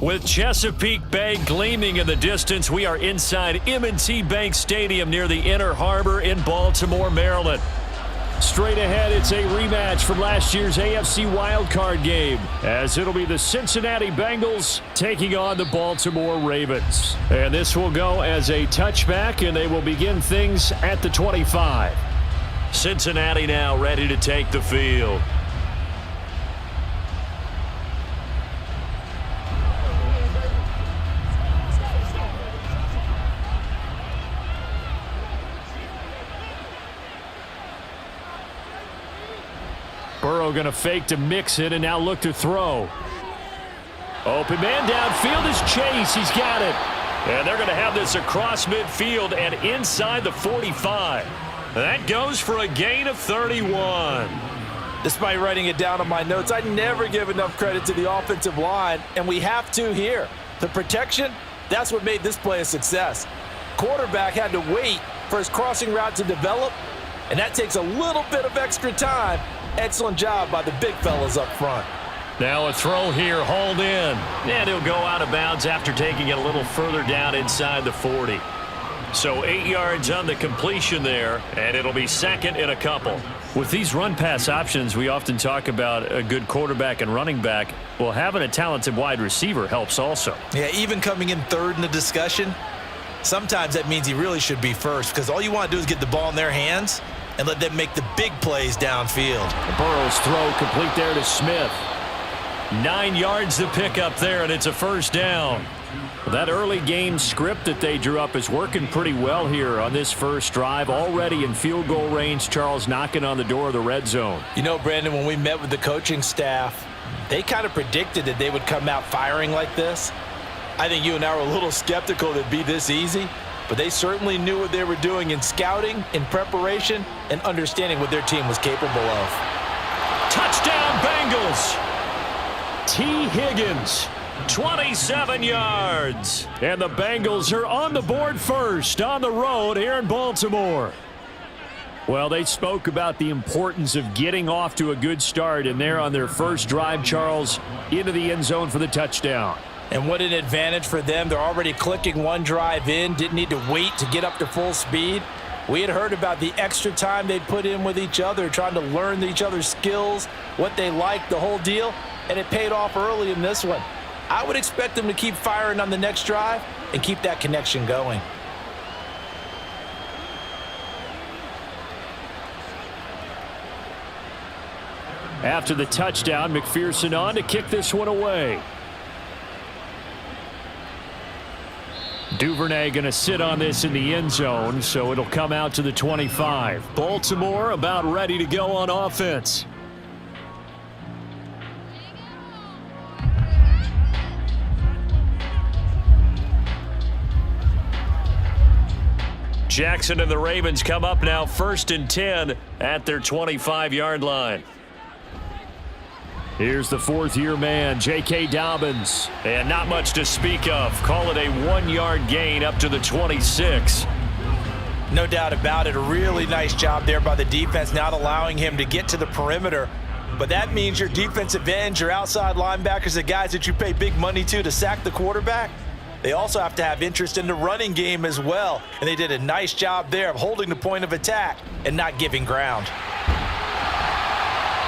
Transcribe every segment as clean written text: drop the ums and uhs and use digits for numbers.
With Chesapeake Bay gleaming in the distance, we are inside M&T Bank Stadium near the Inner Harbor in Baltimore, Maryland. Straight ahead, it's a rematch from last year's AFC wildcard game, as it'll be the Cincinnati Bengals taking on the Baltimore Ravens. And this will go as a touchback, and they will begin things at the 25. Cincinnati now ready to take the field. Burrow going to fake to mix it and now look to throw. Open man downfield is Chase. He's got it. And they're going to have this across midfield and inside the 45. That goes for a gain of 31. Despite writing it down on my notes, I never give enough credit to the offensive line, and we have to here. The protection, that's what made this play a success. Quarterback had to wait for his crossing route to develop, and that takes a little bit of extra time. Excellent job by the big fellas up front. Now a throw here, hauled in. And he'll go out of bounds after taking it a little further down inside the 40. So 8 yards on the completion there, and it'll be second and a couple. With these run-pass options, we often talk about a good quarterback and running back. Well, having a talented wide receiver helps also. Yeah, even coming in third in the discussion, sometimes that means he really should be first, because all you want to do is get the ball in their hands and let them make the big plays downfield. Burrow's throw complete there to Smith. 9 yards to pick up there, and it's a first down. That early game script that they drew up is working pretty well here on this first drive. Already in field goal range, Charles knocking on the door of the red zone. You know, Brandon, when we met with the coaching staff, they kind of predicted that they would come out firing like this. I think you and I were a little skeptical that it'd be this easy. But they certainly knew what they were doing in scouting, in preparation, and understanding what their team was capable of. Touchdown, Bengals! T. Higgins, 27 yards. And the Bengals are on the board first on the road here in Baltimore. Well, they spoke about the importance of getting off to a good start, and they're on their first drive, Charles, into the end zone for the touchdown. And what an advantage for them. They're already clicking one drive in, didn't need to wait to get up to full speed. We had heard about the extra time they'd put in with each other, trying to learn each other's skills, what they liked, the whole deal, and it paid off early in this one. I would expect them to keep firing on the next drive and keep that connection going. After the touchdown, McPherson on to kick this one away. Duvernay going to sit on this in the end zone, so it'll come out to the 25. Baltimore about ready to go on offense. Jackson and the Ravens come up now 1st and 10 at their 25-yard line. Here's the fourth-year man, J.K. Dobbins. And not much to speak of. Call it a 1-yard gain up to the 26. No doubt about it. A really nice job there by the defense, not allowing him to get to the perimeter. But that means your defensive ends, your outside linebackers, the guys that you pay big money to sack the quarterback, they also have to have interest in the running game as well. And they did a nice job there of holding the point of attack and not giving ground.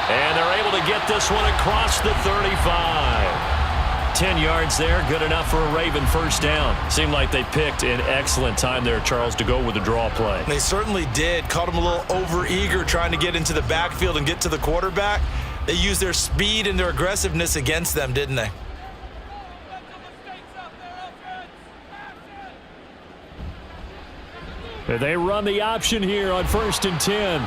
And they're able to get this one across the 35. 10 yards there, good enough for a Raven first down. Seemed like they picked an excellent time there, Charles, to go with the draw play. They certainly did. Caught them a little over-eager trying to get into the backfield and get to the quarterback. They used their speed and their aggressiveness against them, didn't they? They run the option here on 1st and 10.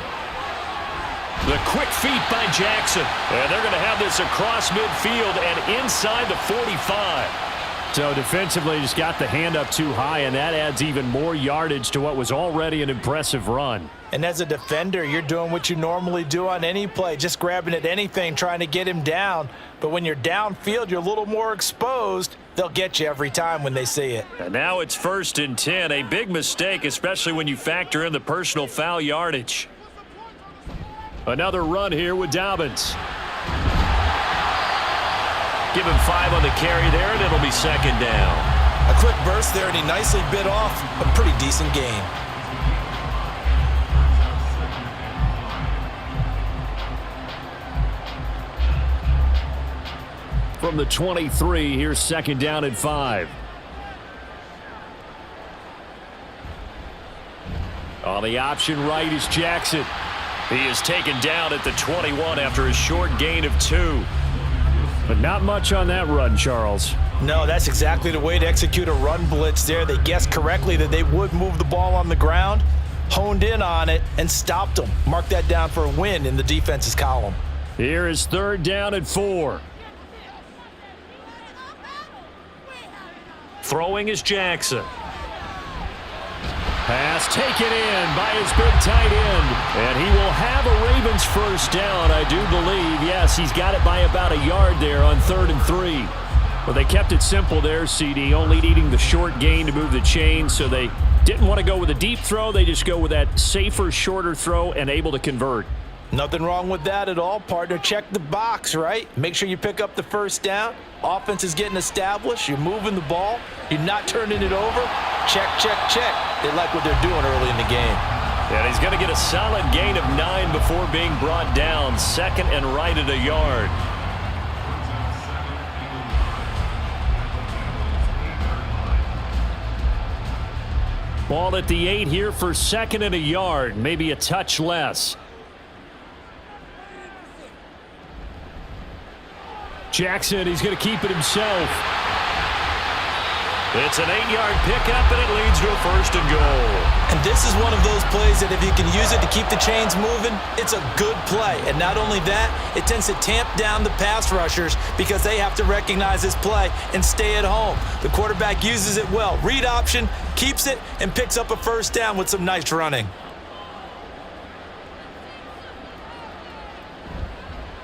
The quick feet by Jackson. And they're going to have this across midfield and inside the 45. So defensively just got the hand up too high, and that adds even more yardage to what was already an impressive run. And as a defender, you're doing what you normally do on any play, just grabbing at anything, trying to get him down. But when you're downfield, you're a little more exposed. They'll get you every time when they see it. And now it's 1st and 10. A big mistake, especially when you factor in the personal foul yardage. Another run here with Dobbins. Give him 5 on the carry there, and it'll be second down. A quick burst there, and he nicely bit off a pretty decent gain. From the 23, here's second down and 5. On the option right is Jackson. He is taken down at the 21 after a short gain of 2. But not much on that run, Charles. No, that's exactly the way to execute a run blitz there. They guessed correctly that they would move the ball on the ground, honed in on it, and stopped them. Mark that down for a win in the defense's column. Here is third down and 4. Throwing is Jackson. Pass taken in by his big tight end. And he will have a Ravens first down, I do believe. Yes, he's got it by about a yard there on 3rd and 3. Well, they kept it simple there, CD, only needing the short gain to move the chain, so they didn't want to go with a deep throw. They just go with that safer, shorter throw and able to convert. Nothing wrong with that at all, partner. Check the box, right? Make sure you pick up the first down. Offense is getting established. You're moving the ball. You're not turning it over. Check, check, check. They like what they're doing early in the game. And he's going to get a solid gain of 9 before being brought down. Second and right at a yard. Ball at the 8 here for second and a yard. Maybe a touch less. Jackson, he's going to keep it himself. It's an 8-yard pickup, and it leads to a first and goal. And this is one of those plays that if you can use it to keep the chains moving, it's a good play. And not only that, it tends to tamp down the pass rushers because they have to recognize this play and stay at home. The quarterback uses it well. Read option, keeps it, and picks up a first down with some nice running.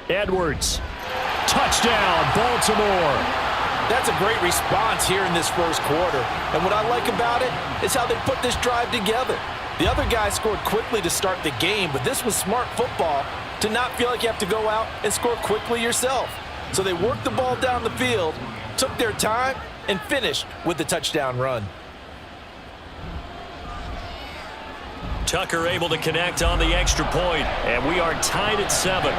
Edwards. Touchdown, Baltimore. That's a great response here in this first quarter. And what I like about it is how they put this drive together. The other guy scored quickly to start the game, but this was smart football to not feel like you have to go out and score quickly yourself. So they worked the ball down the field, took their time, and finished with the touchdown run. Tucker able to connect on the extra point, and we are tied at 7.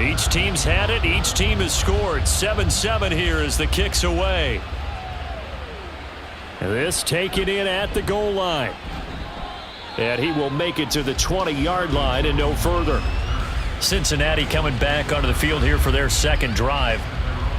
Each team's had it. Each team has scored. 7-7 here as the kick's away. This taken in at the goal line. And he will make it to the 20-yard line and no further. Cincinnati coming back onto the field here for their second drive.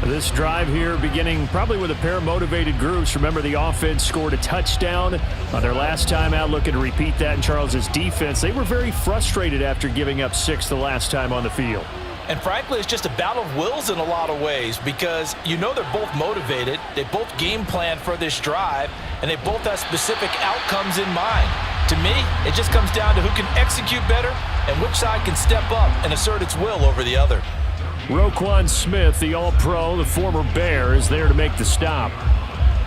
This drive here beginning probably with a pair of motivated groups. Remember, the offense scored a touchdown on their last time out, looking to repeat that in Charles's defense. They were very frustrated after giving up 6 the last time on the field. And frankly, it's just a battle of wills in a lot of ways because you know they're both motivated, they both game plan for this drive, and they both have specific outcomes in mind. To me, it just comes down to who can execute better and which side can step up and assert its will over the other. Roquan Smith, the All-Pro, the former Bear, is there to make the stop.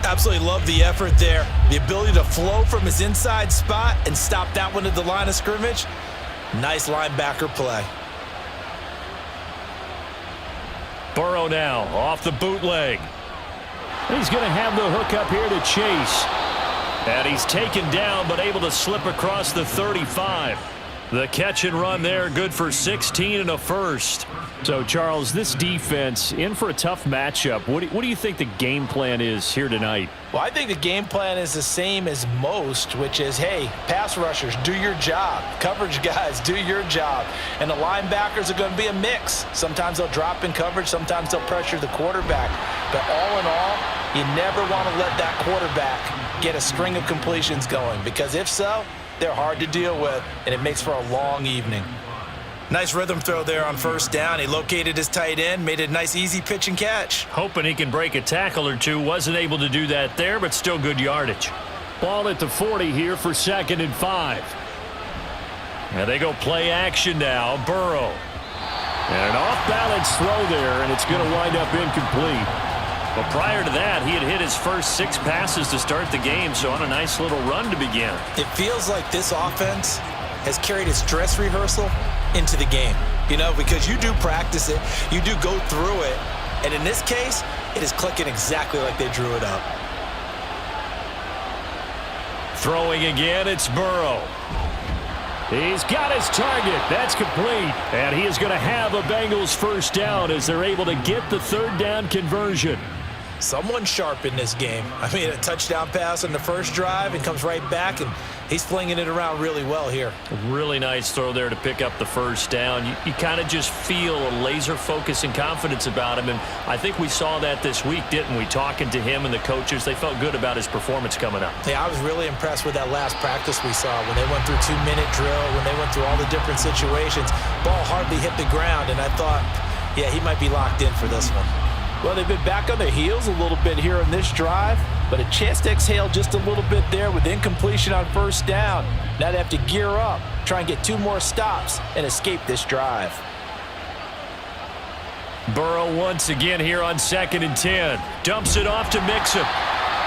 Absolutely love the effort there. The ability to flow from his inside spot and stop that one at the line of scrimmage. Nice linebacker play. Burrow now off the bootleg. He's going to have the hook up here to Chase. And he's taken down but able to slip across the 35. The catch and run there, good for 16 and a first. So, Charles, this defense in for a tough matchup. What do you think the game plan is here tonight? Well, I think the game plan is the same as most, which is, hey, pass rushers, do your job. Coverage guys, do your job. And the linebackers are going to be a mix. Sometimes they'll drop in coverage. Sometimes they'll pressure the quarterback. But all in all, you never want to let that quarterback get a string of completions going, because if so, they're hard to deal with, and it makes for a long evening. Nice rhythm throw there on first down. He located his tight end, made a nice easy pitch and catch. Hoping he can break a tackle or two. Wasn't able to do that there, but still good yardage. Ball at the 40 here for 2nd and 5. And they go play action now. Burrow. And an off-balance throw there, and it's going to wind up incomplete. But prior to that, he had hit his first 6 passes to start the game, so on a nice little run to begin. It feels like this offense has carried its dress rehearsal into the game, because you do practice it, you do go through it, and in this case, it is clicking exactly like they drew it up. Throwing again, it's Burrow. He's got his target. That's complete. And he is going to have a Bengals first down as they're able to get the 3rd down conversion. Someone sharp in this game. I mean, a touchdown pass on the first drive and comes right back, and he's flinging it around really well here. A really nice throw there to pick up the first down. You kind of just feel a laser focus and confidence about him, and I think we saw that this week, didn't we? Talking to him and the coaches, they felt good about his performance coming up. Yeah, I was really impressed with that last practice we saw when they went through 2-minute drill, when they went through all the different situations. Ball hardly hit the ground, and I thought, yeah, he might be locked in for this one. Well, they've been back on their heels a little bit here on this drive, but a chance to exhale just a little bit there with incompletion on first down. Now they have to gear up, try and get 2 more stops, and escape this drive. Burrow once again here on 2nd and 10. Dumps it off to Mixon.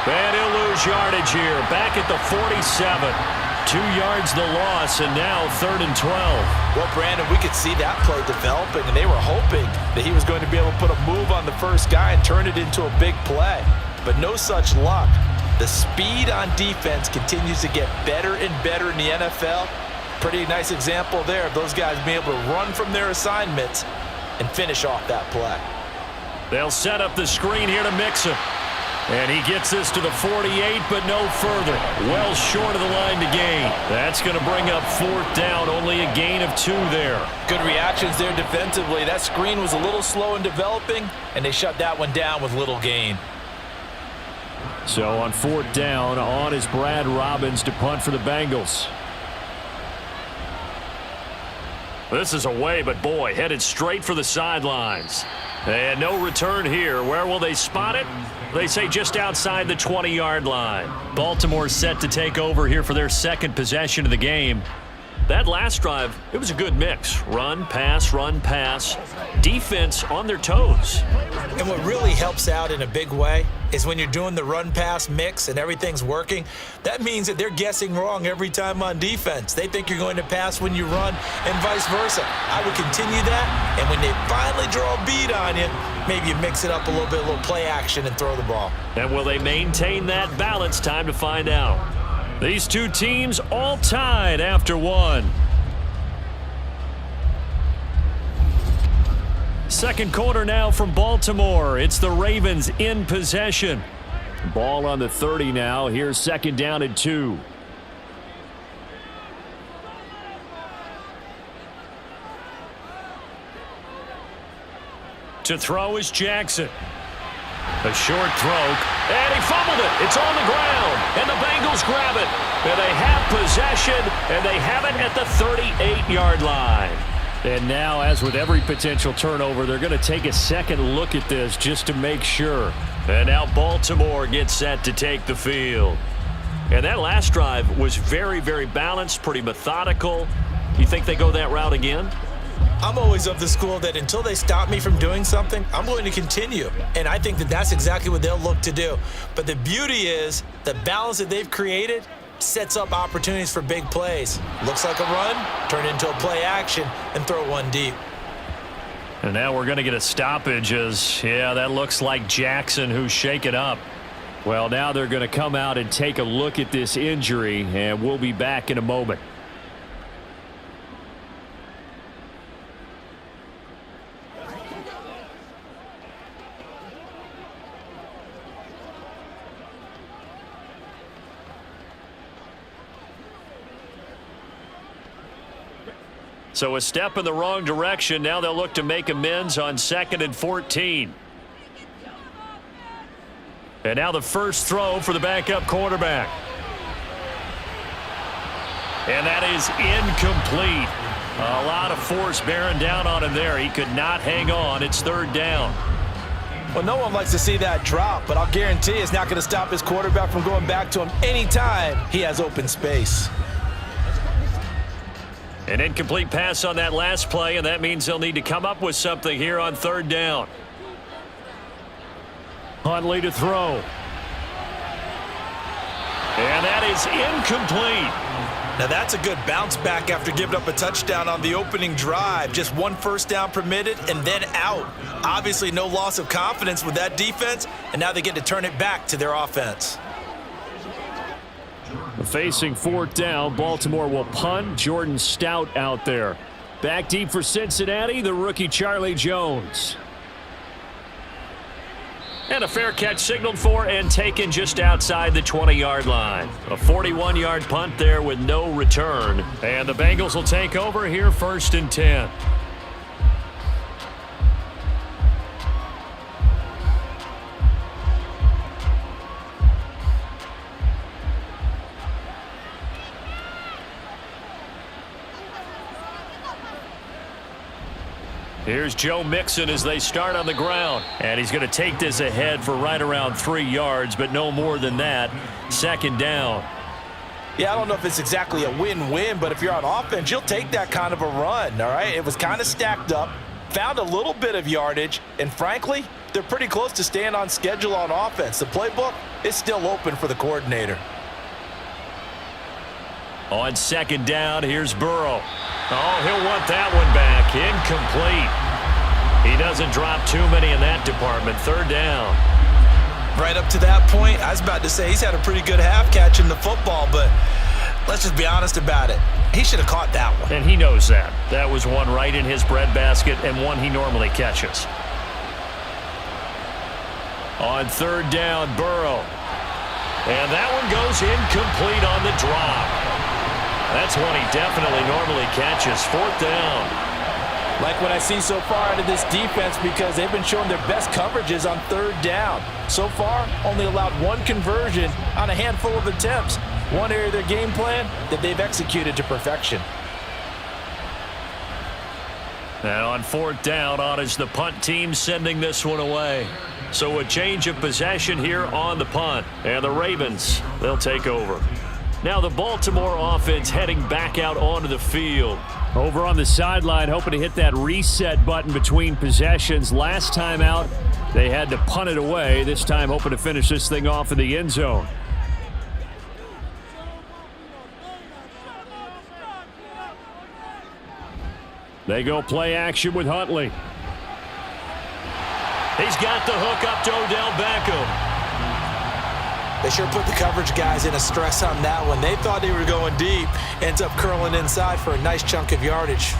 And he'll lose yardage here. Back at the 47. 2 yards the loss, and now 3rd and 12. Well, Brandon, we could see that play developing, and they were hoping that he was going to be able to put a move on the first guy and turn it into a big play. But no such luck. The speed on defense continues to get better and better in the NFL. Pretty nice example there of those guys being able to run from their assignments and finish off that play. They'll set up the screen here to Mixon. And he gets this to the 48, but no further. Well short of the line to gain. That's going to bring up 4th down. Only a gain of 2 there. Good reactions there defensively. That screen was a little slow in developing, and they shut that one down with little gain. So on 4th down, on is Brad Robbins to punt for the Bengals. This is away, but boy, headed straight for the sidelines. And no return here. Where will they spot it? They say just outside the 20-yard line. Baltimore set to take over here for their 2nd possession of the game. That last drive, it was a good mix. Run, pass, run, pass. Defense on their toes. And what really helps out in a big way is when you're doing the run-pass mix and everything's working, that means that they're guessing wrong every time on defense. They think you're going to pass when you run and vice versa. I would continue that, and when they finally draw a bead on you, maybe you mix it up a little play action and throw the ball. And will they maintain that balance? Time to find out. These 2 teams all tied after 1. Second quarter now from Baltimore. It's the Ravens in possession. Ball on the 30 now. Here's 2nd down and 2. To throw is Jackson. A short throw, and he fumbled it. It's on the ground, and the Bengals grab it. And they have possession, and they have it at the 38-yard line. And now, as with every potential turnover, they're going to take a second look at this just to make sure. And now Baltimore gets set to take the field. And that last drive was very, very balanced, pretty methodical. You think they go that route again? I'm always of the school that until they stop me from doing something, I'm going to continue. And I think that that's exactly what they'll look to do. But the beauty is the balance that they've created sets up opportunities for big plays. Looks like a run, turn into a play action, and throw one deep. And now we're going to get a stoppage as, yeah, that looks like Jackson who's shaken up. Well, now they're going to come out and take a look at this injury, and we'll be back in a moment. So a step in the wrong direction. Now they'll look to make amends on 2nd and 14. And now the first throw for the backup quarterback. And that is incomplete. A lot of force bearing down on him there. He could not hang on. It's 3rd down. Well, no one likes to see that drop, but I'll guarantee it's not going to stop his quarterback from going back to him anytime he has open space. An incomplete pass on that last play, and that means they'll need to come up with something here on 3rd down. Huntley to throw. And that is incomplete. Now that's a good bounce back after giving up a touchdown on the opening drive. Just 1 first down permitted and then out. Obviously no loss of confidence with that defense, and now they get to turn it back to their offense. Facing 4th down, Baltimore will punt. Jordan Stout out there. Back deep for Cincinnati, the rookie Charlie Jones. And a fair catch signaled for and taken just outside the 20-yard line. A 41-yard punt there with no return. And the Bengals will take over here 1st and 10. Here's Joe Mixon as they start on the ground. And he's going to take this ahead for right around 3 yards, but no more than that. 2nd down. Yeah, I don't know if it's exactly a win-win, but if you're on offense, you'll take that kind of a run, all right? It was kind of stacked up, found a little bit of yardage, and frankly, they're pretty close to staying on schedule on offense. The playbook is still open for the coordinator. On 2nd down, here's Burrow. Oh, he'll want that one back. Incomplete. He doesn't drop too many in that department. 3rd down. Right up to that point, I was about to say he's had a pretty good half catching the football, but let's just be honest about it. He should have caught that one. And he knows that. That was one right in his breadbasket and one he normally catches. On 3rd down, Burrow. And that one goes incomplete on the drop. That's one he definitely normally catches. 4th down. Like what I see so far out of this defense, because they've been showing their best coverages on 3rd down. So far, only allowed 1 conversion on a handful of attempts. One area of their game plan that they've executed to perfection. And on 4th down, on is the punt team sending this one away. So a change of possession here on the punt. And the Ravens, they'll take over. Now the Baltimore offense heading back out onto the field. Over on the sideline, hoping to hit that reset button between possessions. Last time out, they had to punt it away. This time hoping to finish this thing off in the end zone. They go play action with Huntley. He's got the hook up to Odell Beckham. They sure put the coverage guys in a stress on that one. They thought they were going deep. Ends up curling inside for a nice chunk of yardage.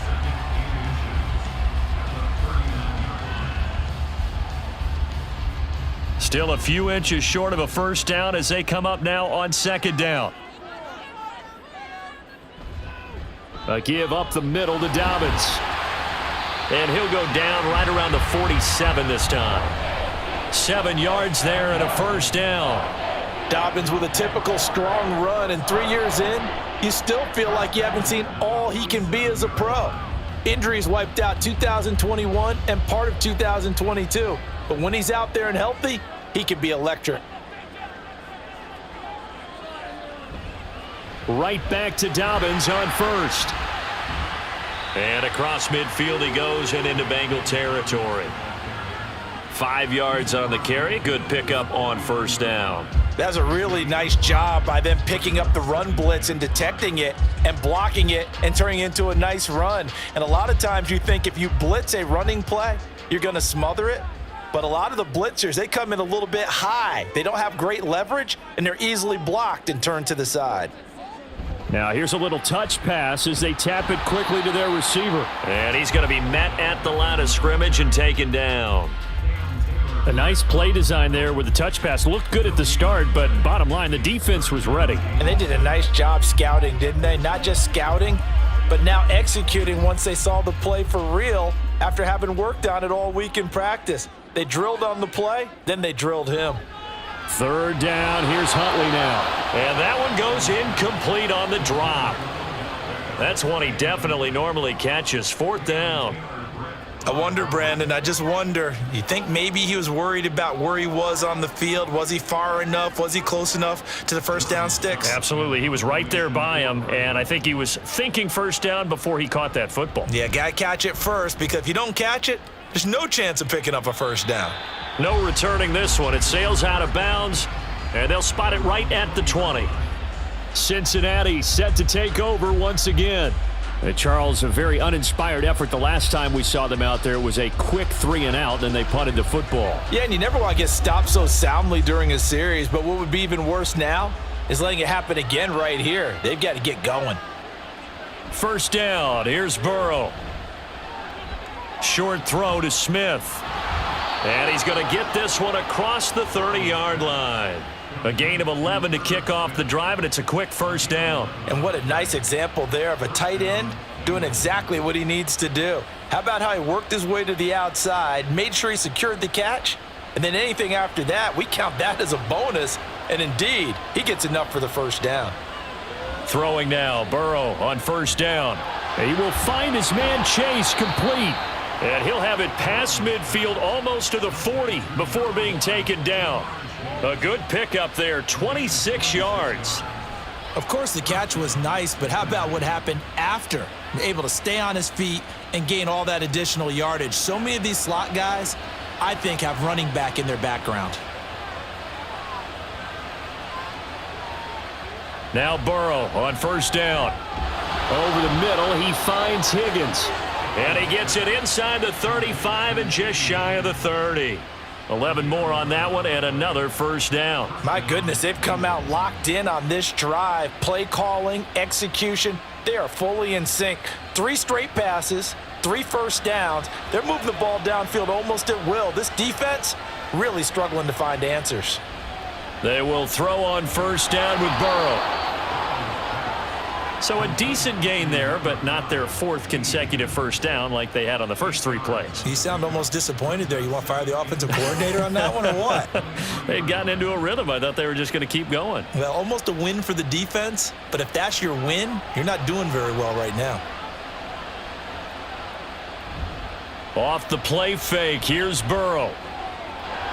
Still a few inches short of a first down as they come up now on 2nd down. A give up the middle to Dobbins. And he'll go down right around the 47 this time. 7 yards there and a first down. Dobbins with a typical strong run, and 3 years in, you still feel like you haven't seen all he can be as a pro. Injuries wiped out 2021 and part of 2022. But when he's out there and healthy, he can be electric. Right back to Dobbins on 1st. And across midfield he goes and into Bengal territory. 5 yards on the carry. Good pickup on 1st down. That's a really nice job by them picking up the run blitz and detecting it and blocking it and turning it into a nice run. And a lot of times you think if you blitz a running play, you're going to smother it. But a lot of the blitzers, they come in a little bit high. They don't have great leverage, and they're easily blocked and turned to the side. Now here's a little touch pass as they tap it quickly to their receiver. And he's going to be met at the line of scrimmage and taken down. A nice play design there with the touch pass. Looked good at the start, but bottom line, the defense was ready. And they did a nice job scouting, didn't they? Not just scouting, but now executing once they saw the play for real after having worked on it all week in practice. They drilled on the play, then they drilled him. Third down, here's Huntley now. And that one goes incomplete on the drop. That's one he definitely normally catches. Fourth down. I wonder, Brandon, I just wonder, you think maybe he was worried about where he was on the field? Was he far enough? Was he close enough to the first down sticks? Absolutely. He was right there by him, and I think he was thinking first down before he caught that football. Yeah, got to catch it first, because if you don't catch it, there's no chance of picking up a first down. No returning this one. It sails out of bounds, and they'll spot it right at the 20. Cincinnati set to take over once again. And Charles, a very uninspired effort the last time we saw them out there. It was a quick 3-and-out, and they punted the football. Yeah, and you never want to get stopped so soundly during a series, but what would be even worse now is letting it happen again right here. They've got to get going. First down, here's Burrow. Short throw to Smith. And he's going to get this one across the 30-yard line. A gain of 11 to kick off the drive, and it's a quick first down. And what a nice example there of a tight end doing exactly what he needs to do. How about how he worked his way to the outside, made sure he secured the catch, and then anything after that, we count that as a bonus. And indeed, he gets enough for the first down. Throwing now, Burrow on first down. He will find his man Chase complete. And he'll have it past midfield almost to the 40 before being taken down. A good pickup there, 26 yards. Of course, the catch was nice, but how about what happened after? Able to stay on his feet and gain all that additional yardage. So many of these slot guys, I think, have running back in their background. Now Burrow on first down. Over the middle, he finds Higgins. And he gets it inside the 35 and just shy of the 30. 11 more on that one and another first down. My goodness, they've come out locked in on this drive. Play calling, execution, they are fully in sync. 3 straight passes, 3 first downs. They're moving the ball downfield almost at will. This defense really struggling to find answers. They will throw on first down with Burrow. So a decent gain there, but not their 4th consecutive first down like they had on the first 3 plays. You sound almost disappointed there. You want to fire the offensive coordinator on that one or what? They'd gotten into a rhythm. I thought they were just going to keep going. Well, almost a win for the defense, but if that's your win, you're not doing very well right now. Off the play fake, here's Burrow.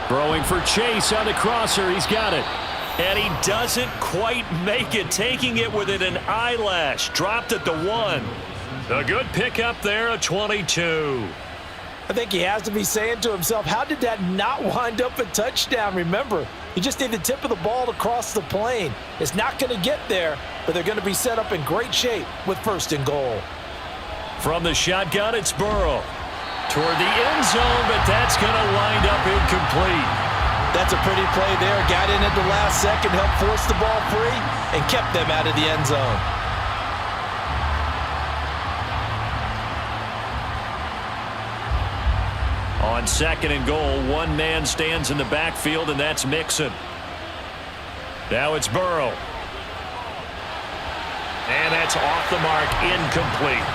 Throwing for Chase on the crosser. He's got it. And he doesn't quite make it, taking it within an eyelash. Dropped at the 1. A good pickup there, a 22. I think he has to be saying to himself, how did that not wind up a touchdown? Remember, you just need the tip of the ball to cross the plane. It's not going to get there, but they're going to be set up in great shape with 1st and goal. From the shotgun, it's Burrow. Toward the end zone, but that's going to wind up incomplete. That's a pretty play there. Got in at the last second, helped force the ball free, and kept them out of the end zone. On 2nd and goal, 1 man stands in the backfield, and that's Mixon. Now it's Burrow. And that's off the mark, incomplete.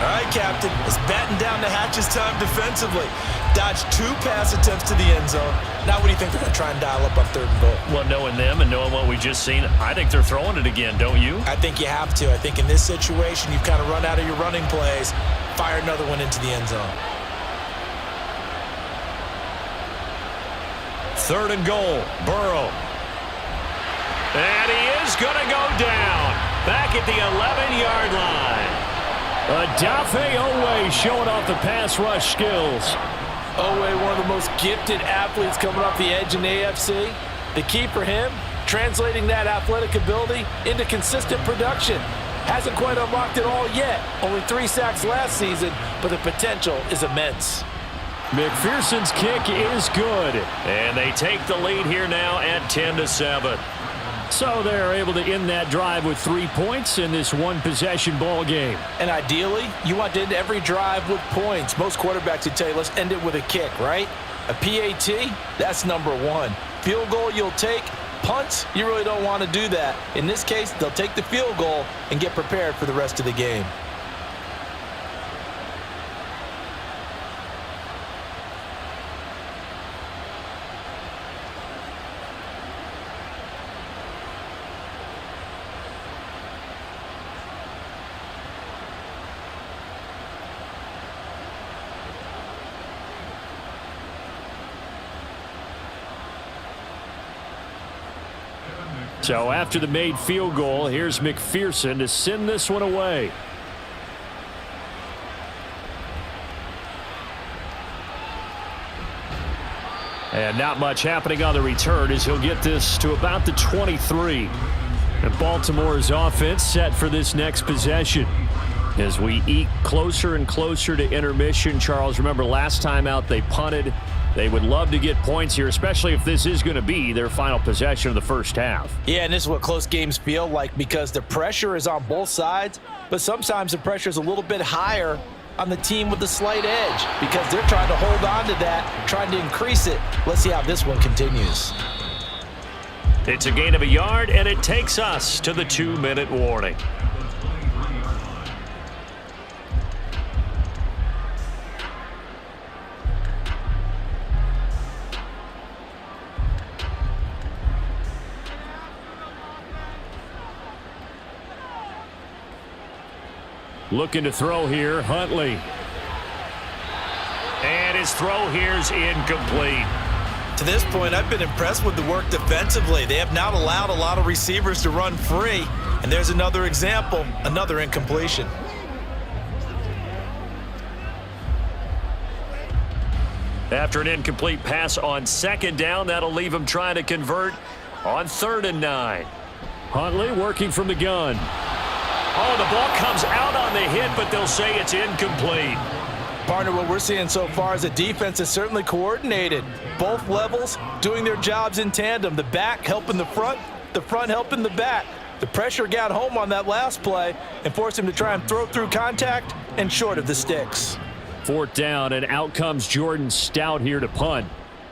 All right, Captain, it's batten down the hatches time defensively. Dodged 2 pass attempts to the end zone. Now what do you think they're going to try and dial up on 3rd and goal? Well, knowing them and knowing what we just seen, I think they're throwing it again, don't you? I think you have to. I think in this situation, you've kind of run out of your running plays. Fire another one into the end zone. 3rd and goal, Burrow. And he is going to go down. Back at the 11-yard line. Odafe Owe showing off the pass rush skills. Owe, one of the most gifted athletes coming off the edge in the AFC. The key for him, translating that athletic ability into consistent production. Hasn't quite unlocked it all yet. Only 3 sacks last season, but the potential is immense. McPherson's kick is good. And they take the lead here now at 10-7. So they're able to end that drive with 3 points in this 1-possession ball game. And ideally, you want to end every drive with points. Most quarterbacks would tell you, let's end it with a kick, right? A PAT, that's number 1. Field goal you'll take. Punts, you really don't want to do that. In this case, they'll take the field goal and get prepared for the rest of the game. So after the made field goal, here's McPherson to send this one away. And not much happening on the return as he'll get this to about the 23. And Baltimore's offense set for this next possession. As we eke closer and closer to intermission, Charles, remember last time out they punted. They would love to get points here, especially if this is going to be their final possession of the first half. Yeah, and this is what close games feel like because the pressure is on both sides, but sometimes the pressure is a little bit higher on the team with the slight edge because they're trying to hold on to that, trying to increase it. Let's see how this one continues. It's a gain of a yard, and it takes us to the 2-minute warning. Looking to throw here, Huntley. And his throw here's incomplete. To this point, I've been impressed with the work defensively. They have not allowed a lot of receivers to run free. And there's another example, another incompletion. After an incomplete pass on second down, that'll leave him trying to convert on 3rd and 9. Huntley working from the gun. Oh, the ball comes out on the hit, but they'll say it's incomplete. Partner, what we're seeing so far is the defense is certainly coordinated. Both levels doing their jobs in tandem. The back helping the front helping the back. The pressure got home on that last play and forced him to try and throw through contact and short of the sticks. 4th down, and out comes Jordan Stout here to punt.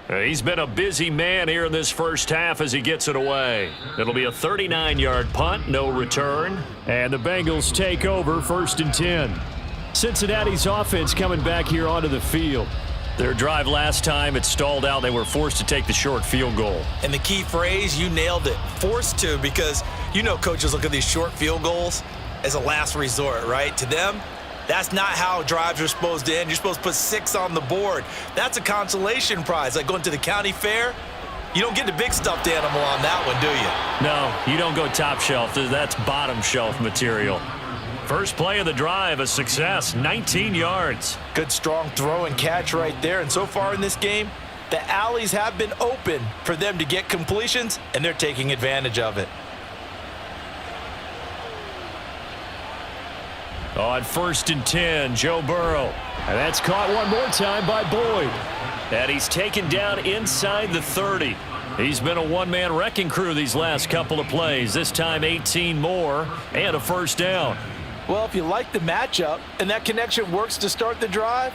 He's been a busy man here in this first half as he gets it away. It'll be a 39-yard punt, no return. And the Bengals take over 1st and 10. Cincinnati's offense coming back here onto the field. Their drive last time, it stalled out. They were forced to take the short field goal. And the key phrase, you nailed it, forced to, because you know coaches look at these short field goals as a last resort, right? To them, that's not how drives are supposed to end. You're supposed to put 6 on the board. That's a consolation prize. Like going to the county fair, you don't get the big stuffed animal on that one, do you? No, you don't go top shelf. That's bottom shelf material. First play of the drive, a success, 19 yards. Good strong throw and catch right there. And so far in this game, the alleys have been open for them to get completions, and they're taking advantage of it. On 1st and 10, Joe Burrow. And that's caught one more time by Boyd. And he's taken down inside the 30. He's been a one-man wrecking crew these last couple of plays. This time 18 more and a 1st down. Well, if you like the matchup and that connection works to start the drive,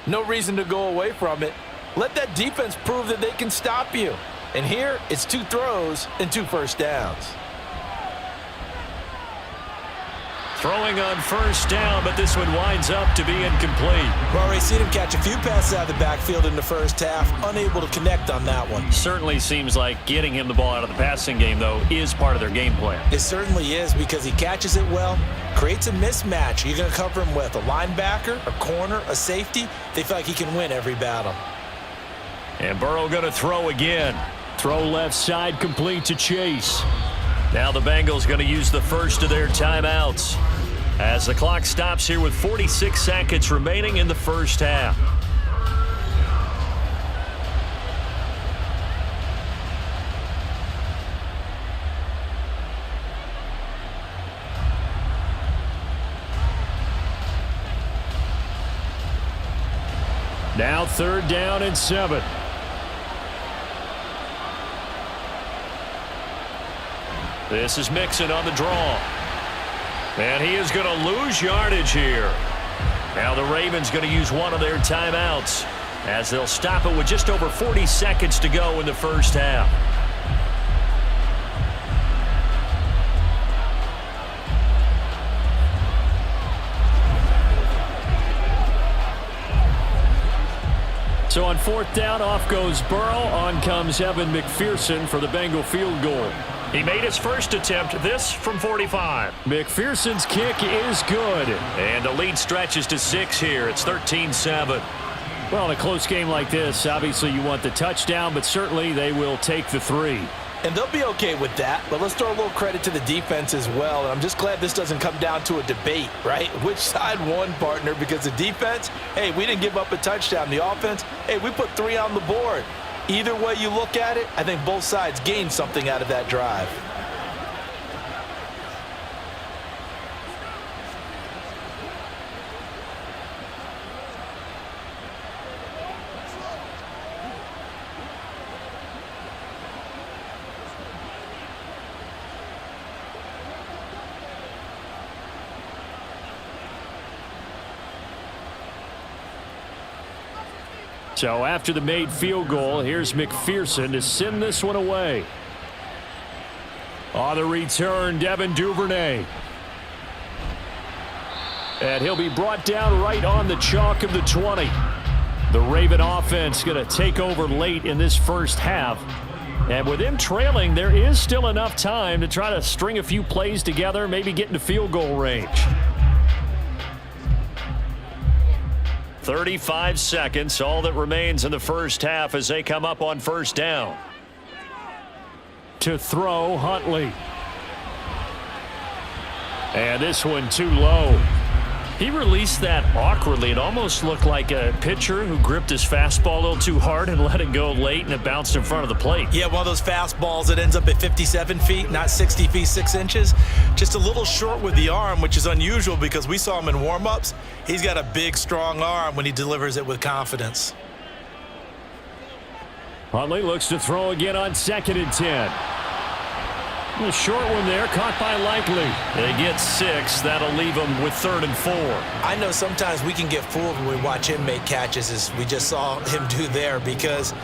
no reason to go away from it. Let that defense prove that they can stop you. And here, it's 2 throws and 2 first downs. Throwing on 1st down, but this one winds up to be incomplete. We've already seen him catch a few passes out of the backfield in the first half, unable to connect on that one. Certainly seems like getting him the ball out of the passing game, though, is part of their game plan. It certainly is because he catches it well, creates a mismatch. You're going to cover him with a linebacker, a corner, a safety. They feel like he can win every battle. And Burrow going to throw again. Throw left side complete to Chase. Now the Bengals going to use the first of their timeouts as the clock stops here with 46 seconds remaining in the first half. Now 3rd down and 7. This is Mixon on the draw. And he is going to lose yardage here. Now the Ravens going to use one of their timeouts as they'll stop it with just over 40 seconds to go in the first half. So on 4th down, off goes Burrow. On comes Evan McPherson for the Bengal field goal. He made his first attempt, this from 45. McPherson's kick is good. And the lead stretches to 6 here. It's 13-7. Well, in a close game like this, obviously you want the touchdown, but certainly they will take the 3. And they'll be okay with that, but let's throw a little credit to the defense as well. And I'm just glad this doesn't come down to a debate, right? Which side won, partner? Because the defense, hey, we didn't give up a touchdown. The offense, hey, we put 3 on the board. Either way you look at it, I think both sides gained something out of that drive. So after the made field goal, here's McPherson to send this one away. On the return, Devin Duvernay. And he'll be brought down right on the chalk of the 20. The Raven offense going to take over late in this first half. And with them trailing, there is still enough time to try to string a few plays together, maybe get into field goal range. 35 seconds, all that remains in the first half as they come up on first down. To throw, Huntley. And this one too low. He released that awkwardly. It almost looked like a pitcher who gripped his fastball a little too hard and let it go late, and it bounced in front of the plate. Yeah, one of those fastballs that ends up at 57 feet, not 60 feet, 6 inches. Just a little short with the arm, which is unusual because we saw him in warm-ups. He's got a big, strong arm when he delivers it with confidence. Huntley looks to throw again on 2nd and 10. A short one there, caught by Likely. They get 6. That'll leave them with 3rd and 4. I know sometimes we can get fooled when we watch him make catches, as we just saw him do there, because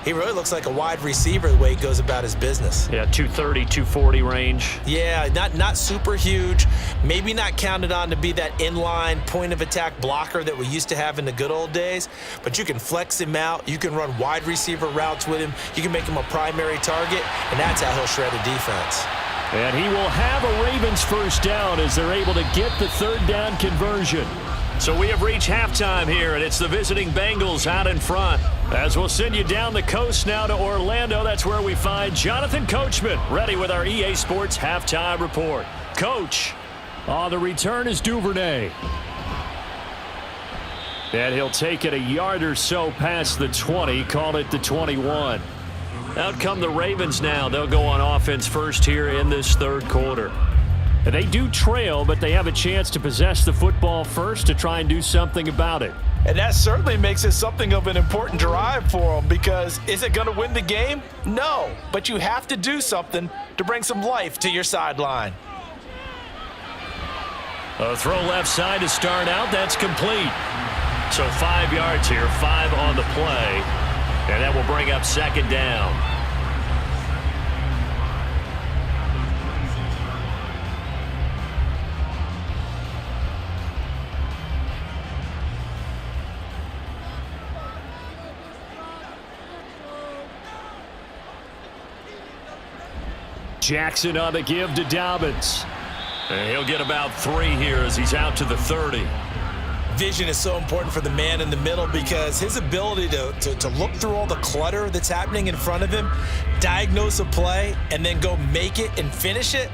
he really looks like a wide receiver the way he goes about his business. Yeah, 230, 240 range. Yeah, not super huge. Maybe not counted on to be that inline point-of-attack blocker that we used to have in the good old days, but you can flex him out. You can run wide receiver routes with him. You can make him a primary target, and that's how he'll shred a defense. And he will have a Ravens first down as they're able to get the 3rd down conversion. So we have reached halftime here, and it's the visiting Bengals out in front. As we'll send you down the coast now to Orlando, that's where we find Jonathan Coachman, ready with our EA Sports halftime report. Coach, on the return is Duvernay. And he'll take it a yard or so past the 20, call it the 21. Out come the Ravens now. They'll go on offense first here in this 3rd quarter. They do trail, but they have a chance to possess the football first to try and do something about it. And that certainly makes it something of an important drive for them, because is it going to win the game? No, but you have to do something to bring some life to your sideline. A throw left side to start out. That's complete. So 5 yards here, 5 on the play, and that will bring up 2nd down. Jackson on the give to Dobbins. And he'll get about 3 here as he's out to the 30. Vision is so important for the man in the middle, because his ability to look through all the clutter that's happening in front of him, diagnose a play, and then go make it and finish it,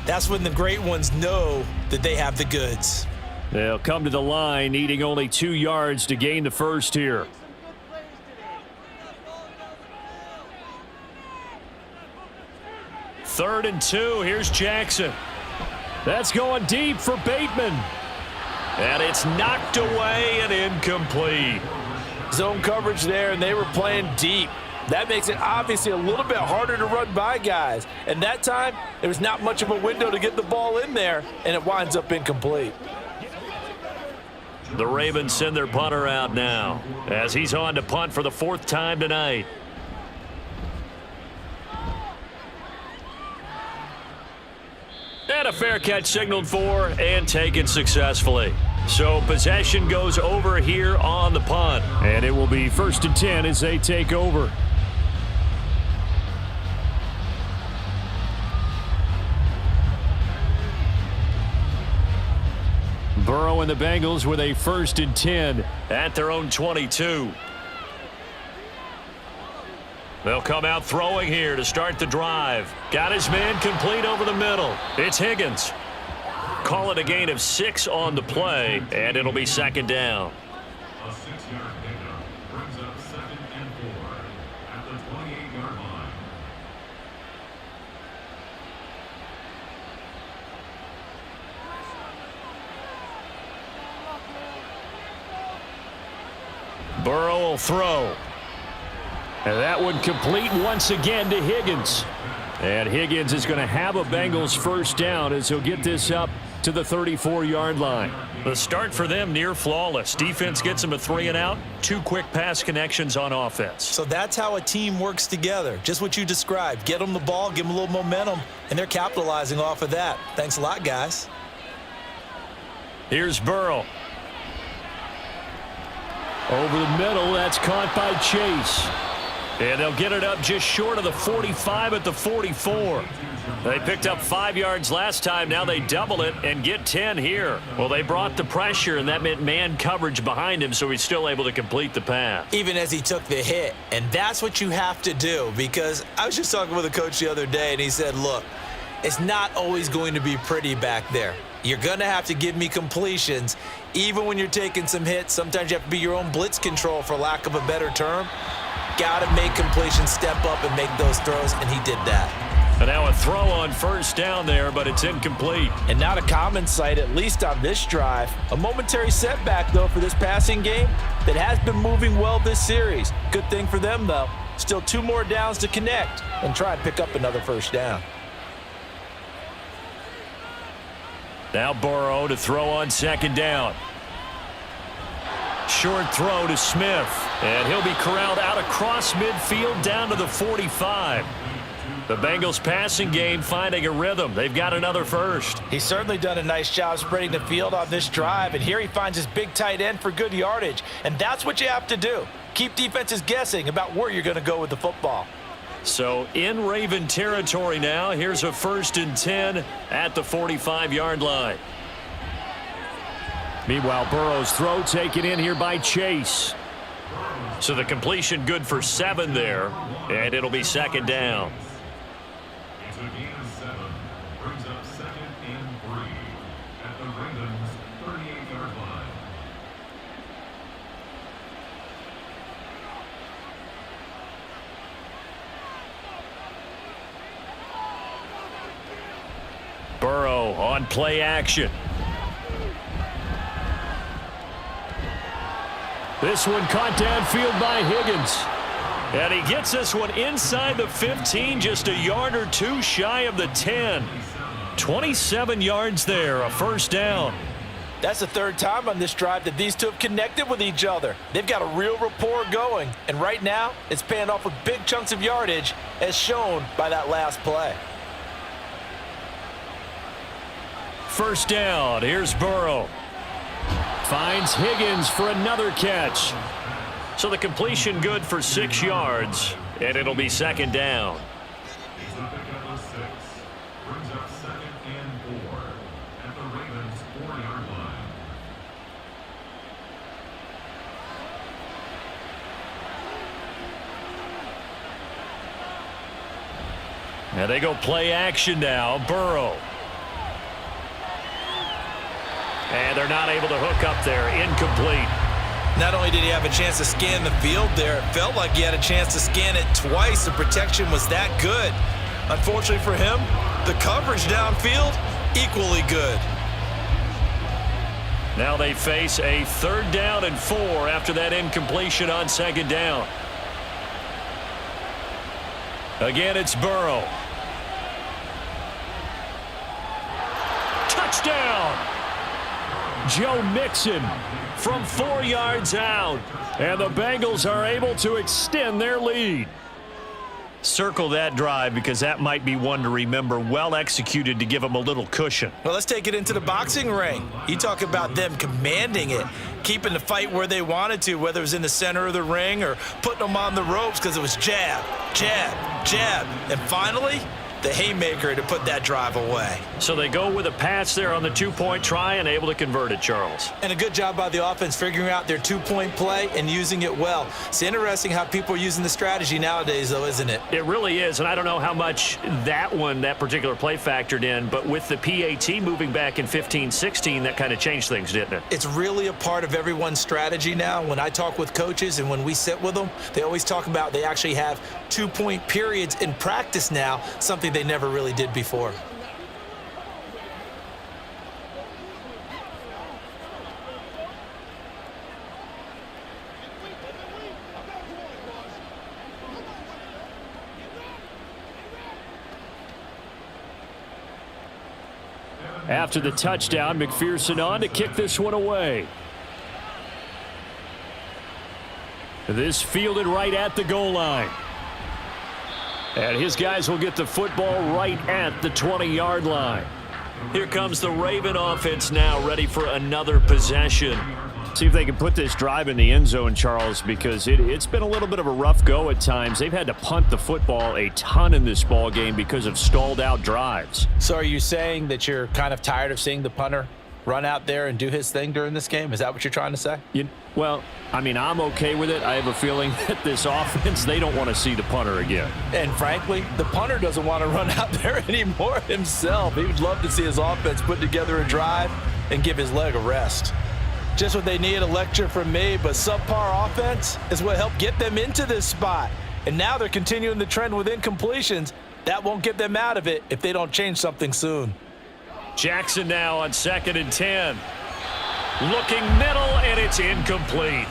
that's when the great ones know that they have the goods. They'll come to the line needing only 2 yards to gain the first here. Third and 2. Here's Jackson. That's going deep for Bateman. And it's knocked away and incomplete. Zone coverage there, and they were playing deep. That makes it obviously a little bit harder to run by guys. And that time, there was not much of a window to get the ball in there, and it winds up incomplete. The Ravens send their punter out now as he's on to punt for the 4th time tonight. And a fair catch signaled for and taken successfully. So possession goes over here on the punt. And it will be 1st and 10 as they take over. Burrow and the Bengals with a 1st and 10 at their own 22. They'll come out throwing here to start the drive. Got his man complete over the middle. It's Higgins. Call it a gain of 6 on the play, and it'll be second down. A 6-yard pickup brings up 2nd and 4 at the 28-yard line. Burrow will throw. And that one complete once again to Higgins. And Higgins is going to have a Bengals first down as he'll get this up to the 34-yard line. The start for them near flawless. Defense gets them a 3-and-out. 2 quick pass connections on offense. So that's how a team works together. Just what you described. Get them the ball, give them a little momentum, and they're capitalizing off of that. Thanks a lot, guys. Here's Burrow. Over the middle, that's caught by Chase. And they'll get it up just short of the 45 at the 44. They picked up 5 yards last time. Now they double it and get 10 here. Well, they brought the pressure, and that meant man coverage behind him, so he's still able to complete the pass. Even as he took the hit. And that's what you have to do, because I was just talking with a coach the other day, and he said, look, it's not always going to be pretty back there. You're going to have to give me completions. Even when you're taking some hits, sometimes you have to be your own blitz control, for lack of a better term. Got to make completions, step up, and make those throws, and he did that. And now a throw on first down there, but it's incomplete. And not a common sight, at least on this drive. A momentary setback, though, for this passing game that has been moving well this series. Good thing for them, though. Still 2 more downs to connect and try and pick up another first down. Now Burrow to throw on second down. Short throw to Smith, and he'll be corralled out across midfield down to the 45. The Bengals passing game finding a rhythm. They've got another first. He's certainly done a nice job spreading the field on this drive, and here he finds his big tight end for good yardage, and that's what you have to do. Keep defenses guessing about where you're going to go with the football. So in Raven territory now, here's a 1st and 10 at the 45-yard line. Meanwhile, Burrow's throw taken in here by Chase. So the completion good for 7 there, and it'll be second down. It's a gain of 7. Brings up 2nd and 3 at the Ravens' 38-yard line. Burrow on play action. This one caught downfield by Higgins. And he gets this one inside the 15, just a yard or 2 shy of the 10. 27 yards there, a first down. That's the 3rd time on this drive that these two have connected with each other. They've got a real rapport going, and right now it's paying off with big chunks of yardage, as shown by that last play. First down, here's Burrow. Finds Higgins for another catch. So the completion good for 6 yards, and it'll be second down. It's a pickup of 6. Brings up 2nd and 4 at the Ravens' 4-yard line. And they go play action now. Burrow. And they're not able to hook up there. Incomplete. Not only did he have a chance to scan the field there, it felt like he had a chance to scan it twice. The protection was that good. Unfortunately for him, the coverage downfield, equally good. Now they face a 3rd down and 4 after that incompletion on second down. Again, it's Burrow. Touchdown! Joe Mixon from 4 yards out. And the Bengals are able to extend their lead. Circle that drive because that might be one to remember. Well executed to give them a little cushion. Well, let's take it into the boxing ring. You talk about them commanding it, keeping the fight where they wanted to, whether it was in the center of the ring or putting them on the ropes, because it was jab, jab, jab. And finally, the haymaker to put that drive away. So they go with a pass there on the two-point try and able to convert it, Charles. And a good job by the offense figuring out their two-point play and using it well. It's interesting how people are using the strategy nowadays, though, isn't it? It really is, and I don't know how much that particular play factored in, but with the PAT moving back in 15-16, that kind of changed things, didn't it? It's really a part of everyone's strategy now. When I talk with coaches and when we sit with them, they always talk about they actually have two-point periods in practice now, something they never really did before. After the touchdown, McPherson on to kick this one away. This fielded right at the goal line. And his guys will get the football right at the 20-yard line. Here comes the Raven offense now, ready for another possession. See if they can put this drive in the end zone, Charles, because it's been a little bit of a rough go at times. They've had to punt the football a ton in this ball game because of stalled out drives. So are you saying that you're kind of tired of seeing the punter run out there and do his thing during this game? Is that what you're trying to say? Well, I mean, I'm okay with it. I have a feeling that this offense, they don't want to see the punter again. And frankly, the punter doesn't want to run out there anymore himself. He would love to see his offense put together a drive and give his leg a rest. Just what they need, a lecture from me, but subpar offense is what helped get them into this spot. And now they're continuing the trend with incompletions. That won't get them out of it if they don't change something soon. Jackson now on 2nd and 10. Looking middle, and it's incomplete.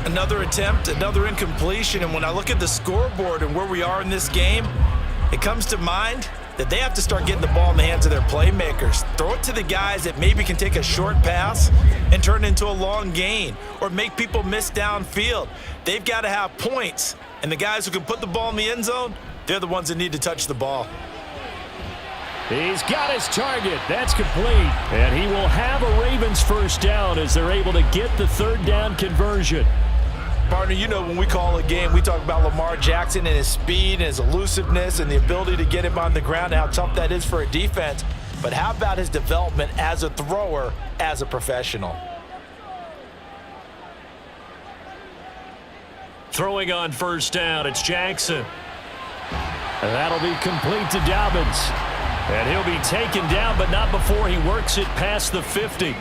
Another attempt, another incompletion, and when I look at the scoreboard and where we are in this game, it comes to mind that they have to start getting the ball in the hands of their playmakers. Throw it to the guys that maybe can take a short pass and turn it into a long gain or make people miss downfield. They've got to have points, and the guys who can put the ball in the end zone, they're the ones that need to touch the ball. He's got his target. That's complete. And he will have a Ravens first down as they're able to get the third down conversion. Partner, you know when we call a game, we talk about Lamar Jackson and his speed and his elusiveness and the ability to get him on the ground and how tough that is for a defense. But how about his development as a thrower, as a professional? Throwing on first down, it's Jackson. And that'll be complete to Dobbins. And he'll be taken down, but not before he works it past the 50.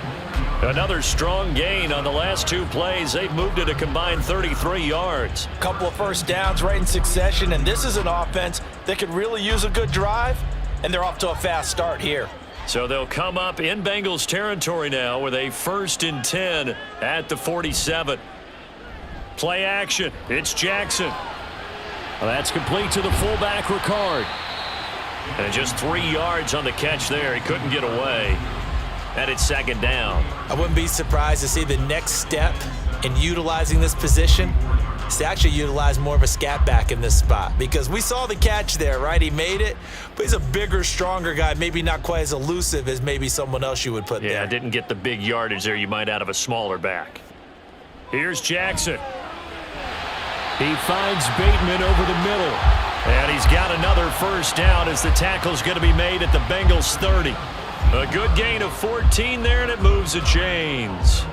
Another strong gain on the last two plays. They've moved it a combined 33 yards. A couple of first downs right in succession, and this is an offense that could really use a good drive, and they're off to a fast start here. So they'll come up in Bengals territory now with a 1st and 10 at the 47. Play action. It's Jackson. Well, that's complete to the fullback, Ricard. And just 3 yards on the catch there. He couldn't get away. And it's 2nd down. I wouldn't be surprised to see the next step in utilizing this position is to actually utilize more of a scat back in this spot, because we saw the catch there, right? He made it, but he's a bigger, stronger guy, maybe not quite as elusive as maybe someone else you would put there. Yeah, didn't get the big yardage there you might out of a smaller back. Here's Jackson. He finds Bateman over the middle. And he's got another first down as the tackle's going to be made at the Bengals 30. A good gain of 14 there, and it moves the chains.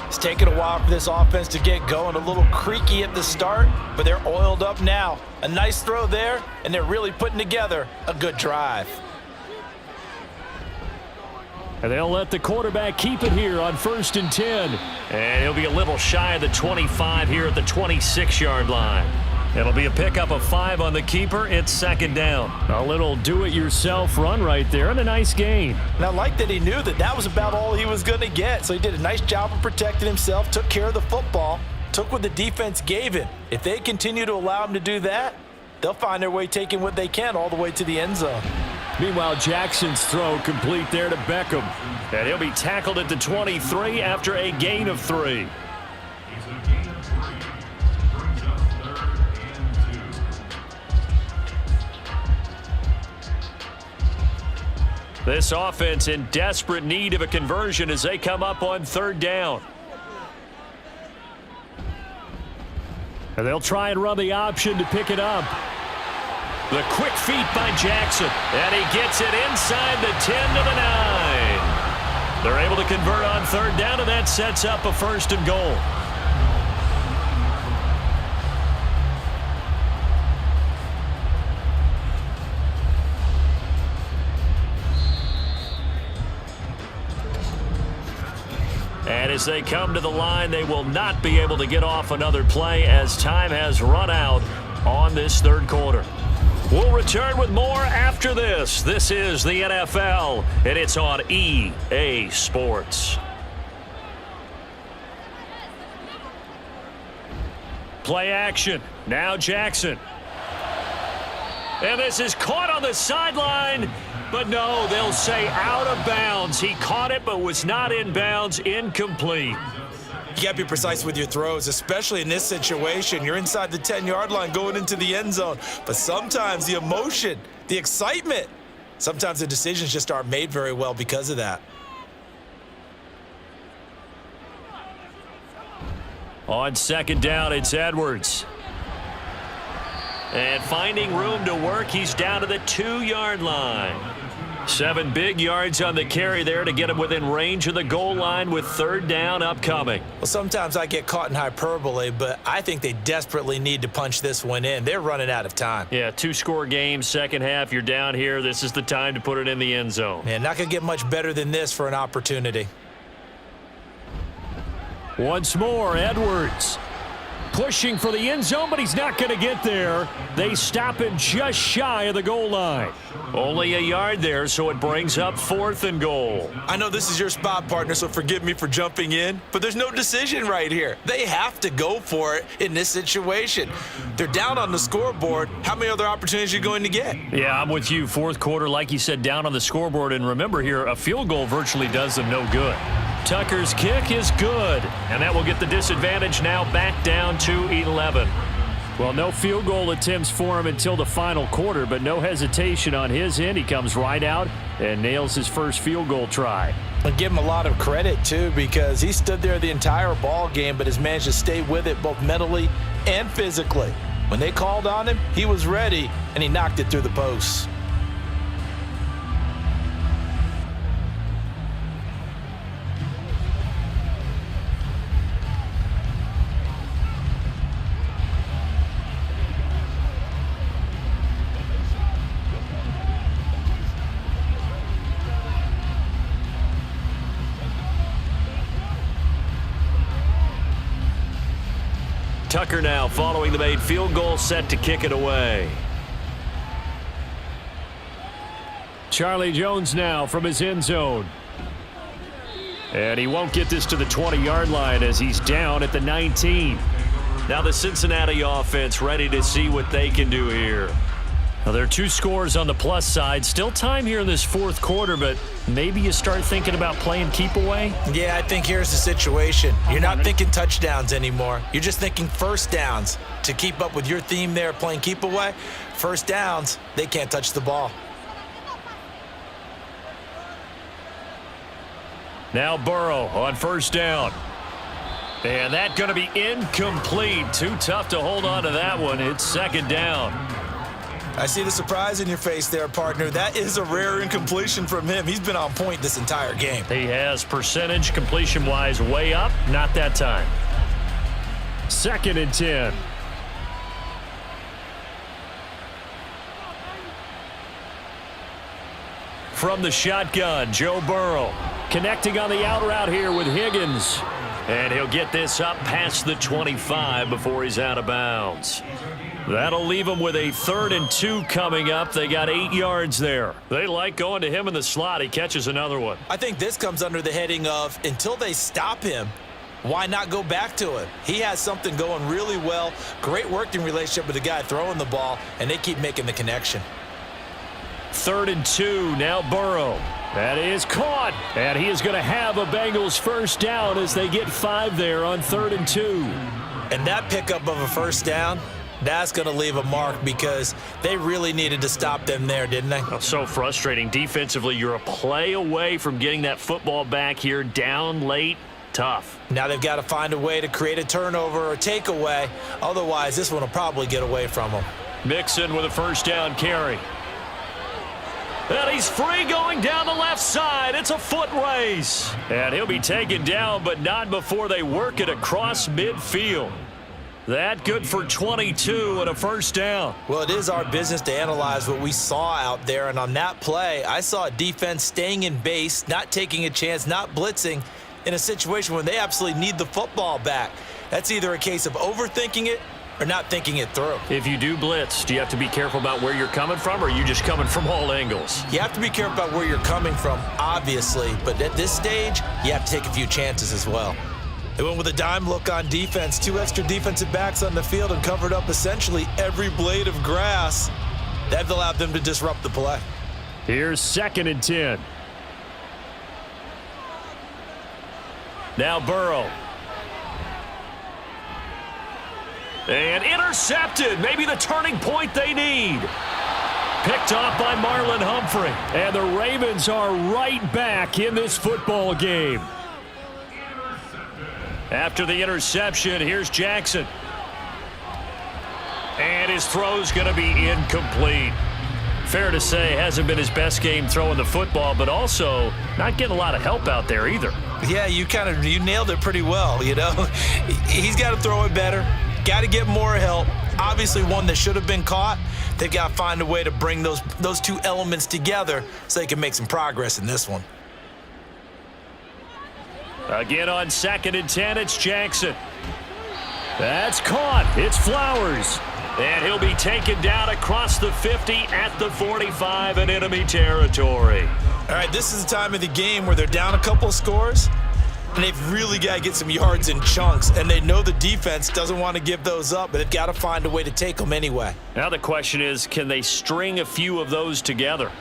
It's taken a while for this offense to get going. A little creaky at the start, but they're oiled up now. A nice throw there, and they're really putting together a good drive. And they'll let the quarterback keep it here on 1st and 10. And he'll be a little shy of the 25 here at the 26-yard line. It'll be a pickup of 5 on the keeper. It's 2nd down. A little do-it-yourself run right there and a nice gain. And I like that he knew that that was about all he was going to get. So he did a nice job of protecting himself, took care of the football, took what the defense gave him. If they continue to allow him to do that, they'll find their way taking what they can all the way to the end zone. Meanwhile, Jackson's throw complete there to Beckham. And he'll be tackled at the 23 after a gain of 3. This offense in desperate need of a conversion as they come up on 3rd down. And they'll try and run the option to pick it up. The quick feet by Jackson. And he gets it inside the 10 to the 9. They're able to convert on third down, and that sets up a 1st and goal. And as they come to the line, they will not be able to get off another play as time has run out on this third quarter. We'll return with more after this. This is the NFL, and it's on EA Sports. Play action. Now Jackson. And this is caught on the sideline. But no, they'll say out of bounds. He caught it but was not in bounds. Incomplete. You got to be precise with your throws, especially in this situation. You're inside the 10-yard line going into the end zone. But sometimes the emotion, the excitement, sometimes the decisions just aren't made very well because of that. On second down, it's Edwards. And finding room to work, he's down to the 2-yard line. 7 big yards on the carry there to get him within range of the goal line with third down upcoming. Well, sometimes I get caught in hyperbole, but I think they desperately need to punch this one in. They're running out of time. Yeah, 2-score game, second half, you're down here. This is the time to put it in the end zone. Man, not going to get much better than this for an opportunity. Once more, Edwards. Pushing for the end zone, but he's not going to get there. They stop him just shy of the goal line. Only a yard there, so it brings up 4th and goal. I know this is your spot, partner, so forgive me for jumping in, but there's no decision right here. They have to go for it in this situation. They're down on the scoreboard. How many other opportunities are you going to get? Yeah, I'm with you. Fourth quarter, like you said, down on the scoreboard. And remember here, a field goal virtually does them no good. Tucker's kick is good, and that will get the disadvantage now back down to 11. Well, no field goal attempts for him until the final quarter, but no hesitation on his end. He comes right out and nails his first field goal try. And give him a lot of credit, too, because he stood there the entire ball game but has managed to stay with it both mentally and physically. When they called on him, he was ready, and he knocked it through the posts. Tucker now following the made field goal, set to kick it away. Charlie Jones now from his end zone. And he won't get this to the 20-yard line as he's down at the 19. Now the Cincinnati offense ready to see what they can do here. Now there are 2 scores on the plus side. Still time here in this fourth quarter, but maybe you start thinking about playing keep away? Yeah, I think here's the situation. You're not thinking touchdowns anymore. You're just thinking first downs. To keep up with your theme there, playing keep away, first downs, they can't touch the ball. Now Burrow on first down. And that's going to be incomplete. Too tough to hold on to that one. It's second down. I see the surprise in your face there, partner. That is a rare incompletion from him. He's been on point this entire game. He has percentage completion-wise way up. Not that time. 2nd and 10. From the shotgun, Joe Burrow connecting on the out route here with Higgins. And he'll get this up past the 25 before he's out of bounds. That'll leave them with a 3rd and 2 coming up. They got 8 yards there. They like going to him in the slot. He catches another one. I think this comes under the heading of until they stop him, why not go back to it? He has something going really well. Great working relationship with the guy throwing the ball, and they keep making the connection. 3rd and 2. Now Burrow. That is caught. And he is going to have a Bengals first down as they get 5 there on 3rd and 2. And that pickup of a first down, that's going to leave a mark because they really needed to stop them there, didn't they? So frustrating. Defensively, you're a play away from getting that football back here. Down late. Tough. Now they've got to find a way to create a turnover or takeaway. Otherwise, this one will probably get away from them. Mixon with a first down carry. And he's free going down the left side. It's a foot race. And he'll be taken down, but not before they work it across midfield. That good for 22 and a first down. Well, it is our business to analyze what we saw out there. And on that play, I saw a defense staying in base, not taking a chance, not blitzing in a situation where they absolutely need the football back. That's either a case of overthinking it or not thinking it through. If you do blitz, do you have to be careful about where you're coming from, or are you just coming from all angles? You have to be careful about where you're coming from, obviously, but at this stage, you have to take a few chances as well. They went with a dime look on defense, 2 extra defensive backs on the field and covered up essentially every blade of grass. That allowed them to disrupt the play. Here's 2nd and 10. Now Burrow. And intercepted. Maybe the turning point they need. Picked off by Marlon Humphrey. And the Ravens are right back in this football game. After the interception, here's Jackson. And his throw's going to be incomplete. Fair to say, hasn't been his best game throwing the football, but also not getting a lot of help out there either. Yeah, you nailed it pretty well, you know. He's got to throw it better. Got to get more help. Obviously one that should have been caught. They've got to find a way to bring those two elements together so they can make some progress in this one. Again on 2nd and 10, it's Jackson. That's caught. It's Flowers. And he'll be taken down across the 50 at the 45 in enemy territory. All right, this is the time of the game where they're down a couple of scores, and they've really got to get some yards in chunks, and they know the defense doesn't want to give those up, but they've got to find a way to take them anyway. Now the question is, can they string a few of those together?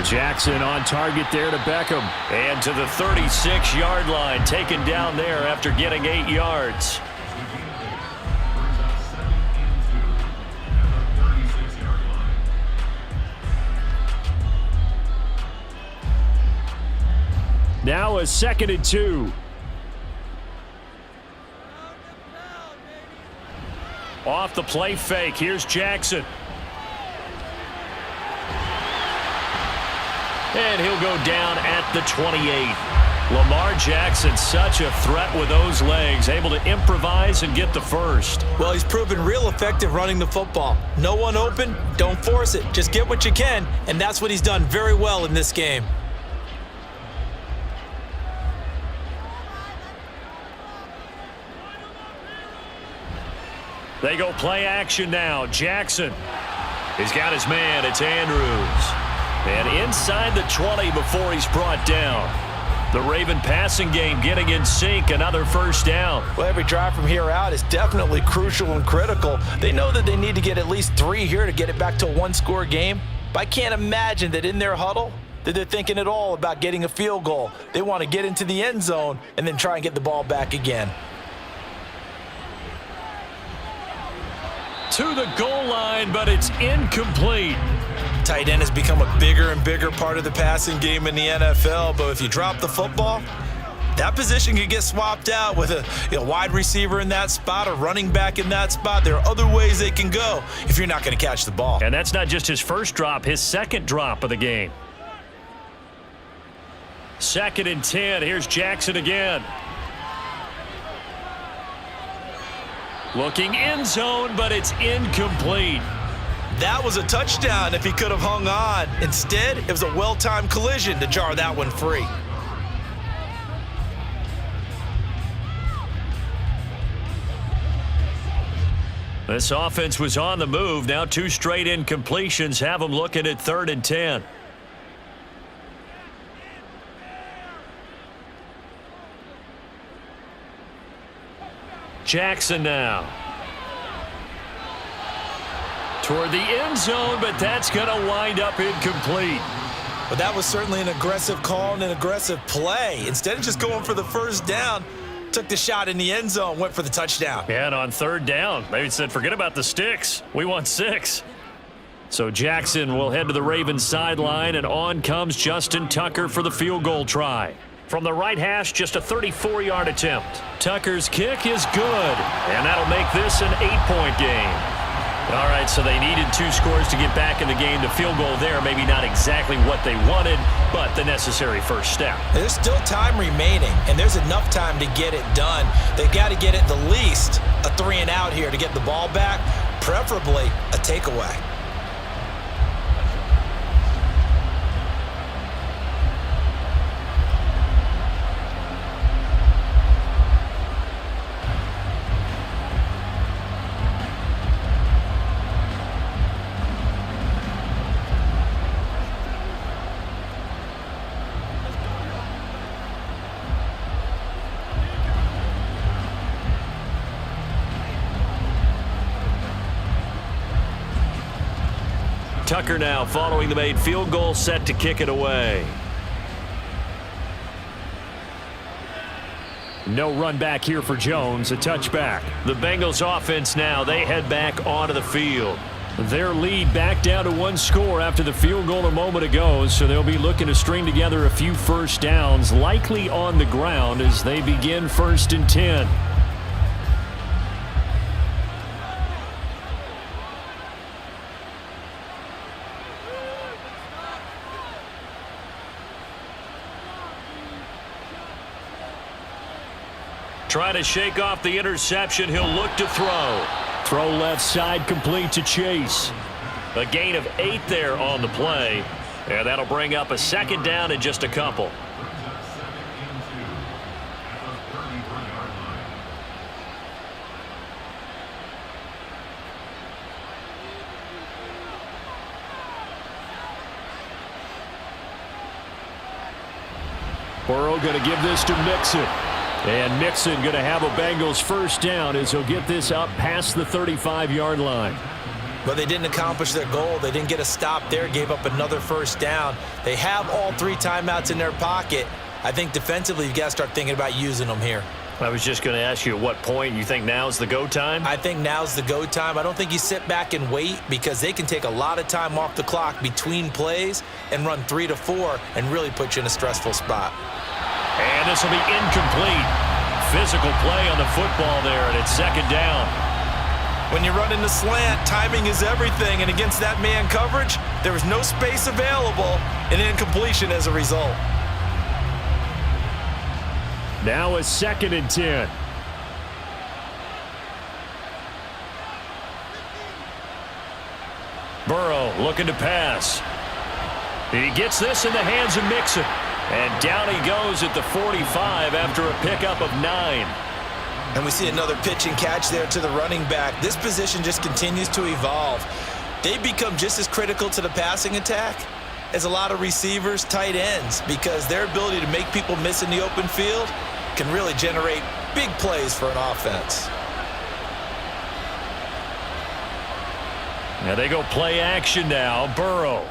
Jackson on target there to Beckham. And to the 36-yard line, taken down there after getting 8 yards. Now a 2nd and 2. Off the play fake, here's Jackson. And he'll go down at the 28. Lamar Jackson, such a threat with those legs, able to improvise and get the first. Well, he's proven real effective running the football. No one open, don't force it. Just get what you can, and that's what he's done very well in this game. They go play action now. Jackson. He's got his man. It's Andrews. And inside the 20 before he's brought down. The Raven passing game getting in sync. Another first down. Well, every drive from here out is definitely crucial and critical. They know that they need to get at least 3 here to get it back to a 1-score game. But I can't imagine that in their huddle that they're thinking at all about getting a field goal. They want to get into the end zone and then try and get the ball back again. To the goal line, but it's incomplete. Tight end has become a bigger and bigger part of the passing game in the NFL, but if you drop the football, that position could get swapped out with a wide receiver in that spot, a running back in that spot. There are other ways they can go if you're not going to catch the ball. And that's not just his first drop, his second drop of the game. 2nd and 10, here's Jackson again. Looking end zone, but it's incomplete. That was a touchdown if he could have hung on. Instead, it was a well-timed collision to jar that one free. This offense was on the move. Now 2 straight incompletions have them looking at 3rd and 10. Jackson now. Toward the end zone, but that's going to wind up incomplete. But that was certainly an aggressive call and an aggressive play. Instead of just going for the first down, took the shot in the end zone, went for the touchdown. Yeah, and on 3rd down, they said, forget about the sticks. We want 6. So Jackson will head to the Ravens sideline, and on comes Justin Tucker for the field goal try. From the right hash, just a 34-yard attempt. Tucker's kick is good, and that'll make this an 8-point game. All right, so they needed 2 scores to get back in the game. The field goal there, maybe not exactly what they wanted, but the necessary first step. There's still time remaining, and there's enough time to get it done. They've got to get at the least a 3-and-out here to get the ball back, preferably a takeaway. Tucker now following the made field goal, set to kick it away. No run back here for Jones, a touchback. The Bengals offense now, they head back onto the field. Their lead back down to 1 score after the field goal a moment ago, so they'll be looking to string together a few first downs, likely on the ground as they begin 1st and 10. Trying to shake off the interception. He'll look to throw. Throw left side complete to Chase. A gain of 8 there on the play. And that'll bring up a 2nd down and just a couple. Burrow going to give this to Mixon. And Mixon going to have a Bengals first down as he'll get this up past the 35-yard line. But they didn't accomplish their goal. They didn't get a stop there, gave up another first down. They have all 3 timeouts in their pocket. I think defensively you've got to start thinking about using them here. I was just going to ask you at what point you think now's the go time? I think now's the go time. I don't think you sit back and wait because they can take a lot of time off the clock between plays and run 3 to 4 and really put you in a stressful spot. And this will be incomplete. Physical play on the football there, and it's 2nd down. When you run in the slant, timing is everything, and against that man coverage, there was no space available, and incompletion as a result. Now a 2nd and 10. Burrow looking to pass. He gets this in the hands of Mixon. And down he goes at the 45 after a pickup of 9. And we see another pitch and catch there to the running back. This position just continues to evolve. They become just as critical to the passing attack as a lot of receivers, tight ends, because their ability to make people miss in the open field can really generate big plays for an offense. Now they go play action now. Burrow.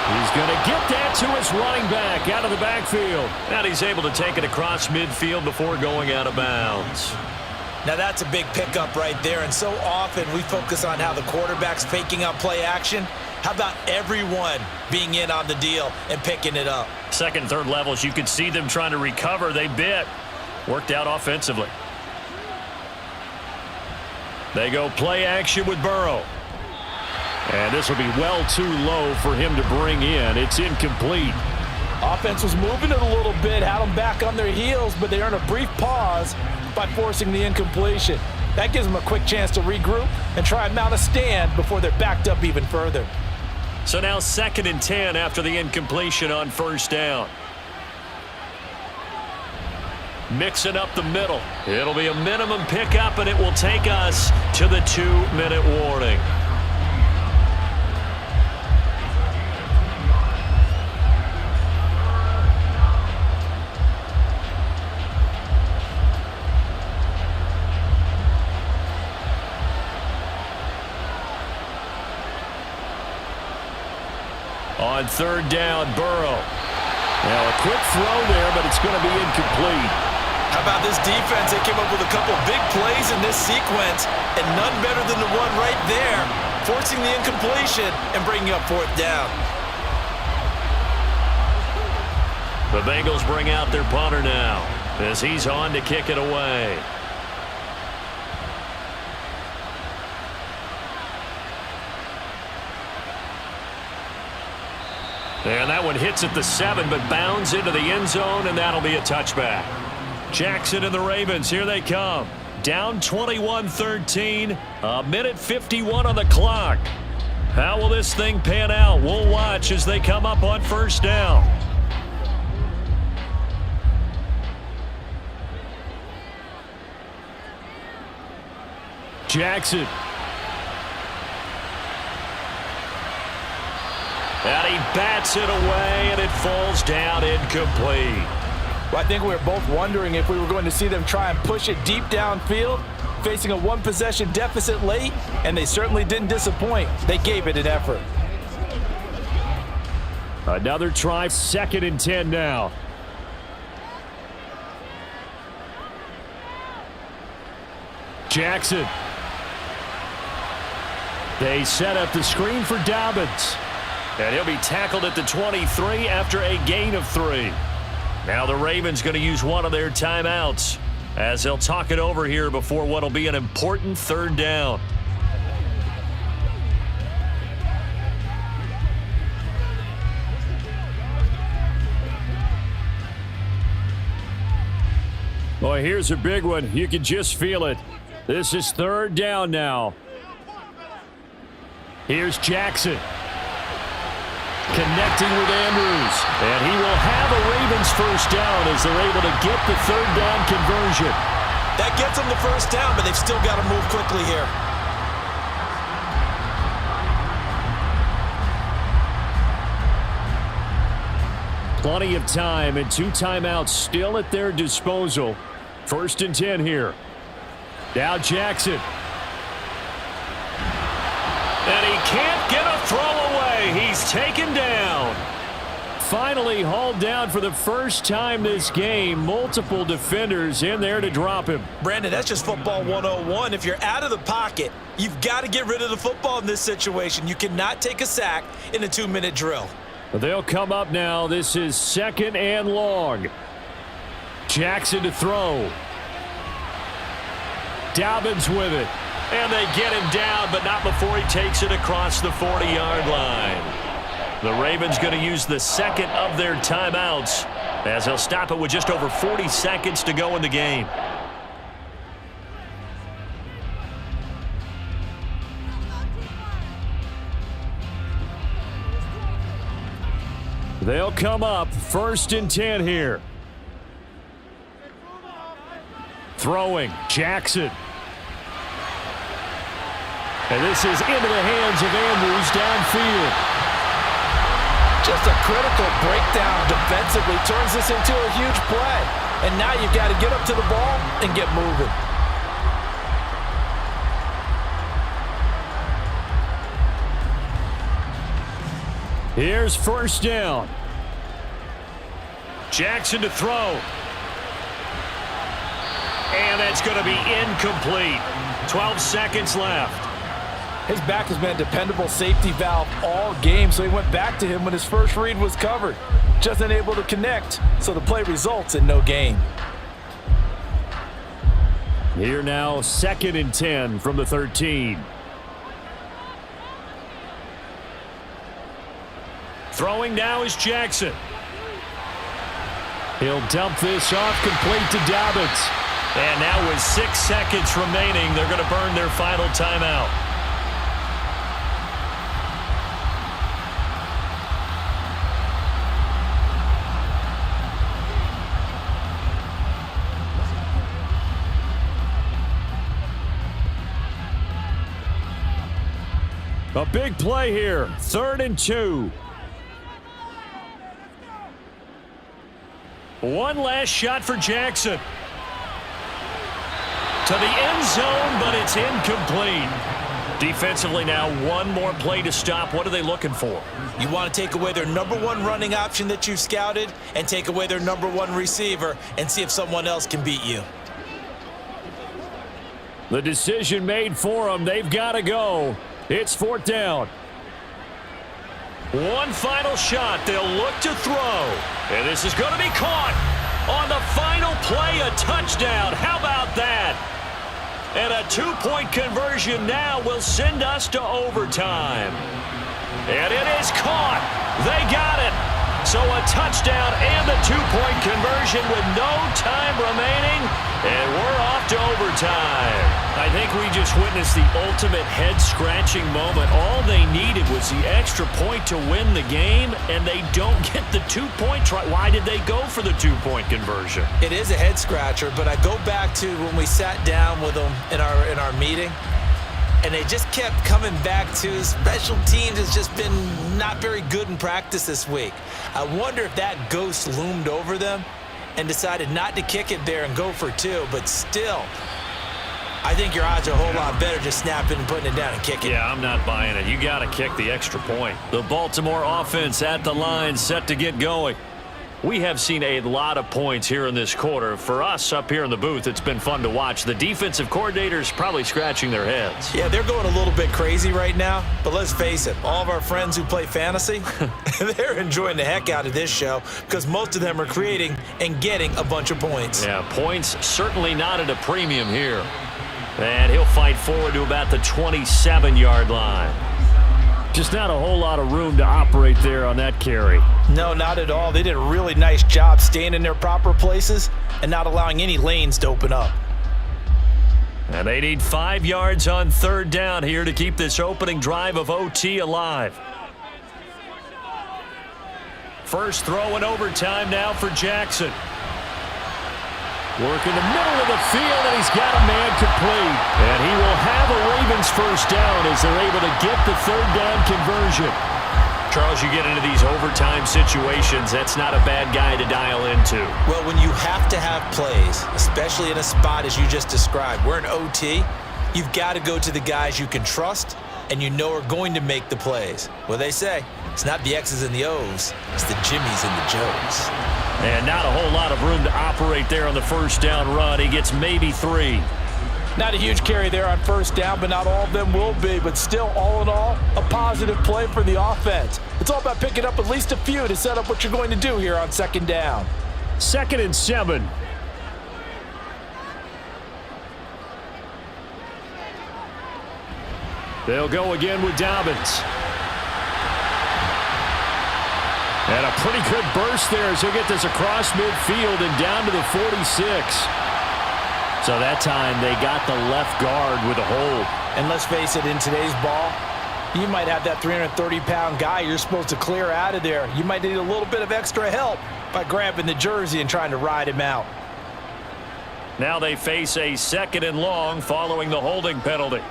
He's going to get that to his running back out of the backfield. And he's able to take it across midfield before going out of bounds. Now that's a big pickup right there, and so often we focus on how the quarterback's faking out play action. How about everyone being in on the deal and picking it up? 2nd and 3rd levels, you could see them trying to recover. They bit. Worked out offensively. They go play action with Burrow. And this will be well too low for him to bring in. It's incomplete. Offense was moving it a little bit, had them back on their heels, but they earned a brief pause by forcing the incompletion. That gives them a quick chance to regroup and try and mount a stand before they're backed up even further. So now 2nd and 10 after the incompletion on 1st down. Mixing up the middle. It'll be a minimum pickup, and it will take us to the 2-minute warning. On 3rd down, Burrow. Now a quick throw there, but it's going to be incomplete. How about this defense? They came up with a couple big plays in this sequence, and none better than the one right there, forcing the incompletion and bringing up 4th down. The Bengals bring out their punter now as he's on to kick it away. And that one hits at the 7, but bounds into the end zone, and that'll be a touchback. Jackson and the Ravens, here they come. Down 21-13, a minute 51 on the clock. How will this thing pan out? We'll watch as they come up on first down. Jackson. And he bats it away, and it falls down incomplete. Well, I think we were both wondering if we were going to see them try and push it deep downfield, facing a one-possession deficit late, and they certainly didn't disappoint. They gave it an effort. Another try, 2nd and 10 now. Jackson. They set up the screen for Dobbins. And he'll be tackled at the 23 after a gain of 3. Now the Ravens going to use one of their timeouts as they'll talk it over here before what will be an important 3rd down. Boy, here's a big one. You can just feel it. This is 3rd down now. Here's Jackson. Connecting with Andrews. And he will have a Ravens first down as they're able to get the 3rd down conversion. That gets them the first down, but they've still got to move quickly here. Plenty of time and 2 timeouts still at their disposal. 1st and 10 here. Now Jackson. And he can't get a throw away. He's taken down. Finally hauled down for the first time this game. Multiple defenders in there to drop him. Brandon, that's just football 101. If you're out of the pocket, you've got to get rid of the football in this situation. You cannot take a sack in a 2-minute drill. They'll come up now. This is 2nd and long. Jackson to throw. Dobbins with it. And they get him down, but not before he takes it across the 40-yard line. The Ravens going to use the 2nd of their timeouts as they'll stop it with just over 40 seconds to go in the game. They'll come up 1st and 10 here. Throwing, Jackson. And this is into the hands of Andrews downfield. Just a critical breakdown defensively turns this into a huge play. And now you've got to get up to the ball and get moving. Here's 1st down. Jackson to throw. And that's going to be incomplete. 12 seconds left. His back has been a dependable safety valve all game, so he went back to him when his first read was covered. Just unable to connect, so the play results in no gain. Here now, 2nd and 10 from the 13. Throwing now is Jackson. He'll dump this off complete to Dobbins. And now with 6 seconds remaining, they're going to burn their final timeout. A big play here, 3rd and 2. One last shot for Jackson. To the end zone, but it's incomplete. Defensively now, one more play to stop. What are they looking for? You want to take away their #1 running option that you've scouted and take away their #1 receiver and see if someone else can beat you. The decision made for them. They've got to go. It's 4th down. One final shot. They'll look to throw. And this is going to be caught on the final play, a touchdown. How about that? And a two-point conversion now will send us to overtime. And it is caught. They got it. So a touchdown and the two-point conversion with no time remaining. And we're off to overtime. I think we just witnessed the ultimate head-scratching moment. All they needed was the extra point to win the game, and they don't get the two-point try. Why did they go for the two-point conversion? It is a head-scratcher, but I go back to when we sat down with them in our meeting, and they just kept coming back to special teams has just been not very good in practice this week. I wonder if that ghost loomed over them and decided not to kick it there and go for two, but still, I think your odds are a whole lot better just snapping and putting it down and kicking. Yeah, I'm not buying it. You got to kick the extra point. The Baltimore offense at the line, set to get going. We have seen a lot of points here in this quarter. For us up here in the booth, it's been fun to watch. The defensive coordinators probably scratching their heads. Yeah, they're going a little bit crazy right now, but let's face it, all of our friends who play fantasy, they're enjoying the heck out of this show because most of them are creating and getting a bunch of points. Yeah, points certainly not at a premium here. And he'll fight forward to about the 27-yard line. Just not a whole lot of room to operate there on that carry. No, not at all. They did a really nice job staying in their proper places and not allowing any lanes to open up. And they need 5 yards on third down here to keep this opening drive of OT alive. First throw in overtime now for Jackson. Work in the middle of the field, and he's got a man complete. And he will have a Ravens first down as they're able to get the third down conversion. Charles, you get into these overtime situations, that's not a bad guy to dial into. Well, when you have to have plays, especially in a spot as you just described, we're in OT, you've got to go to the guys you can trust and you know are going to make the plays. Well, they say, it's not the X's and the O's, it's the Jimmys and the Joes. And not a whole lot of room to operate there on the first down run. He gets maybe 3. Not a huge carry there on first down, but not all of them will be. But still, all in all, a positive play for the offense. It's all about picking up at least a few to set up what you're going to do here on second down. 2nd and 7. They'll go again with Dobbins. And a pretty good burst there as he'll get this across midfield and down to the 46. So that time they got the left guard with a hold. And let's face it, in today's ball, you might have that 330-pound guy you're supposed to clear out of there. You might need a little bit of extra help by grabbing the jersey and trying to ride him out. Now they face a 2nd and long following the holding penalty.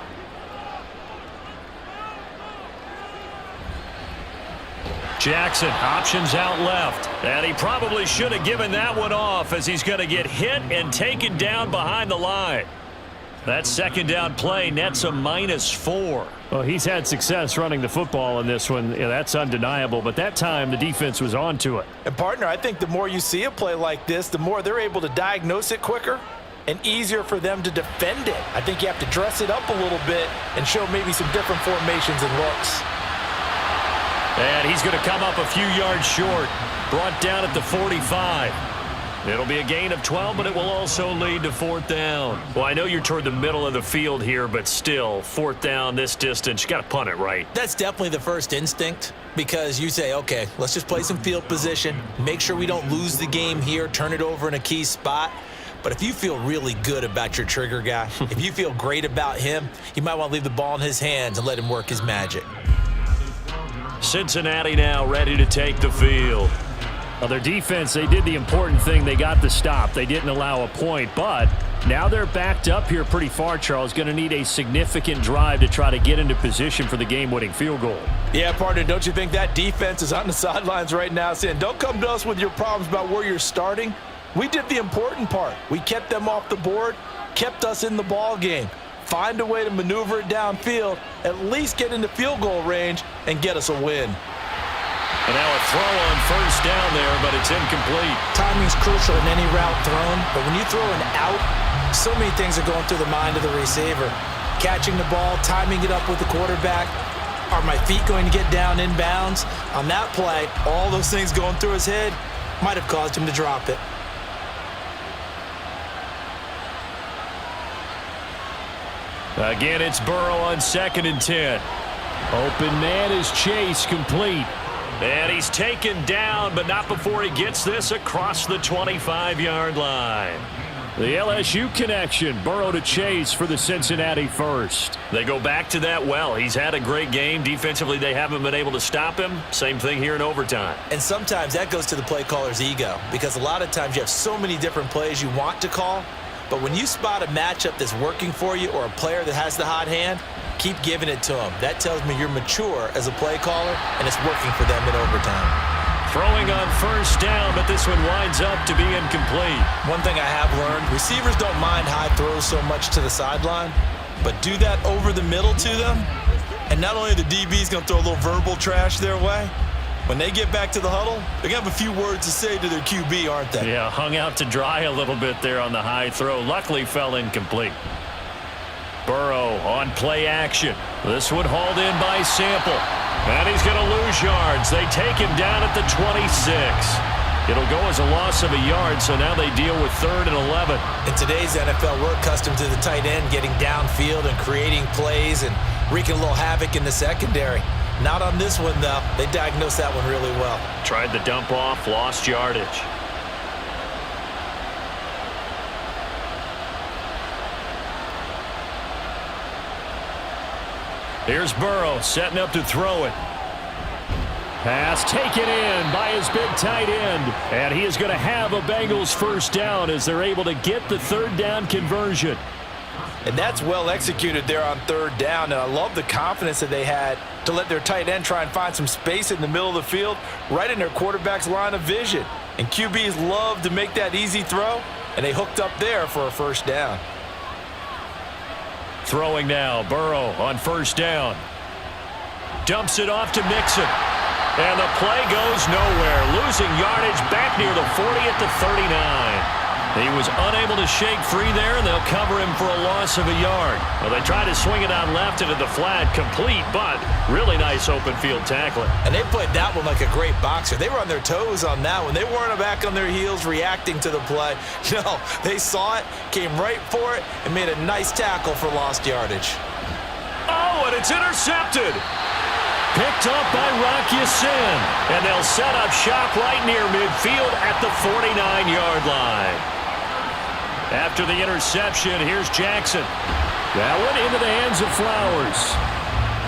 Jackson, options out left. And he probably should have given that one off as he's going to get hit and taken down behind the line. That second down play nets a -4. Well, he's had success running the football in this one. Yeah, that's undeniable. But that time, the defense was on to it. And, partner, I think the more you see a play like this, the more they're able to diagnose it quicker and easier for them to defend it. I think you have to dress it up a little bit and show maybe some different formations and looks. And he's going to come up a few yards short. Brought down at the 45. It'll be a gain of 12, but it will also lead to 4th down. Well, I know you're toward the middle of the field here, but still, 4th down this distance, you got to punt it right. That's definitely the first instinct because you say, okay, let's just play some field position, make sure we don't lose the game here, turn it over in a key spot. But if you feel really good about your trigger guy, if you feel great about him, you might want to leave the ball in his hands and let him work his magic. Cincinnati now ready to take the field. Well, their defense, they did the important thing. They got the stop. They didn't allow a point, but now they're backed up here pretty far, Charles. Going to need a significant drive to try to get into position for the game-winning field goal. Yeah, partner, don't you think that defense is on the sidelines right now saying, don't come to us with your problems about where you're starting? We did the important part. We kept them off the board, kept us in the ball game. Find a way to maneuver it downfield, at least get into field goal range, and get us a win. And now a throw on first down there, but it's incomplete. Timing's crucial in any route thrown, but when you throw an out, so many things are going through the mind of the receiver. Catching the ball, timing it up with the quarterback. Are my feet going to get down inbounds? On that play, all those things going through his head, might have caused him to drop it. Again, it's Burrow on 2nd and 10. Open man is Chase, complete. And he's taken down, but not before he gets this across the 25-yard line. The LSU connection, Burrow to Chase for the Cincinnati first. They go back to that well. He's had a great game. Defensively, they haven't been able to stop him. Same thing here in overtime. And sometimes that goes to the play caller's ego, because a lot of times you have so many different plays you want to call, but when you spot a matchup that's working for you or a player that has the hot hand, keep giving it to them. That tells me you're mature as a play caller, and it's working for them in overtime. Throwing on 1st down, but this one winds up to be incomplete. One thing I have learned, receivers don't mind high throws so much to the sideline, but do that over the middle to them, and not only are the DBs going to throw a little verbal trash their way, when they get back to the huddle, they're going to have a few words to say to their QB, aren't they? Yeah, hung out to dry a little bit there on the high throw. Luckily fell incomplete. Burrow on play action. This one hauled in by Sample. And he's going to lose yards. They take him down at the 26. It'll go as a loss of a yard, so now they deal with 3rd and 11. In today's NFL, we're accustomed to the tight end getting downfield and creating plays and wreaking a little havoc in the secondary. Not on this one, though. They diagnosed that one really well. Tried the dump off, lost yardage. Here's Burrow setting up to throw it. Pass taken in by his big tight end. And he is going to have a Bengals 1st down as they're able to get the 3rd down conversion. And that's well executed there on 3rd down. And I love the confidence that they had to let their tight end try and find some space in the middle of the field, right in their quarterback's line of vision. And QBs love to make that easy throw, and they hooked up there for a 1st down. Throwing now, Burrow on 1st down. Dumps it off to Mixon. And the play goes nowhere. Losing yardage back near the 40 at the 39. He was unable to shake free there, and they'll cover him for a loss of a yard. Well, they try to swing it out left into the flat, complete, but really nice open field tackling. And they played that one like a great boxer. They were on their toes on that one. They weren't back on their heels reacting to the play. No, they saw it, came right for it, and made a nice tackle for lost yardage. Oh, and it's intercepted. Picked up by Rock Ya-Sin. And they'll set up shop right near midfield at the 49-yard line. After the interception, here's Jackson. That one into the hands of Flowers.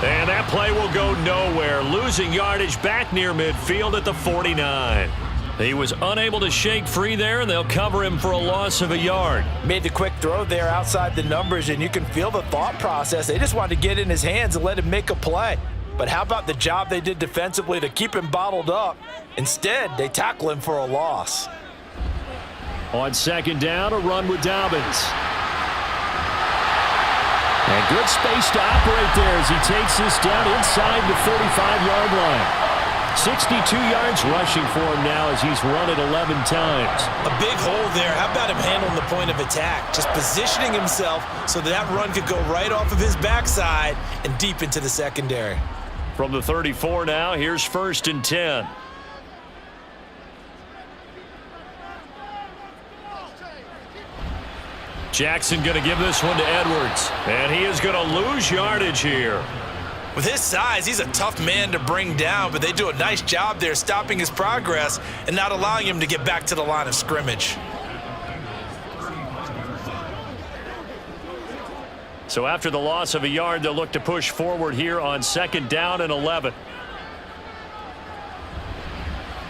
And that play will go nowhere. Losing yardage back near midfield at the 49. He was unable to shake free there, and they'll cover him for a loss of a yard. Made the quick throw there outside the numbers, and you can feel the thought process. They just wanted to get in his hands and let him make a play. But how about the job they did defensively to keep him bottled up? Instead, they tackle him for a loss. On 2nd down, a run with Dobbins. And good space to operate there as he takes this down inside the 35-yard line. 62 yards rushing for him now as he's run it 11 times. A big hole there. How about him handling the point of attack? Just positioning himself so that run could go right off of his backside and deep into the secondary. From the 34 now, here's 1st and 10. Jackson going to give this one to Edwards. And he is going to lose yardage here. With his size, he's a tough man to bring down, but they do a nice job there stopping his progress and not allowing him to get back to the line of scrimmage. So after the loss of a yard, they'll look to push forward here on 2nd down and 11.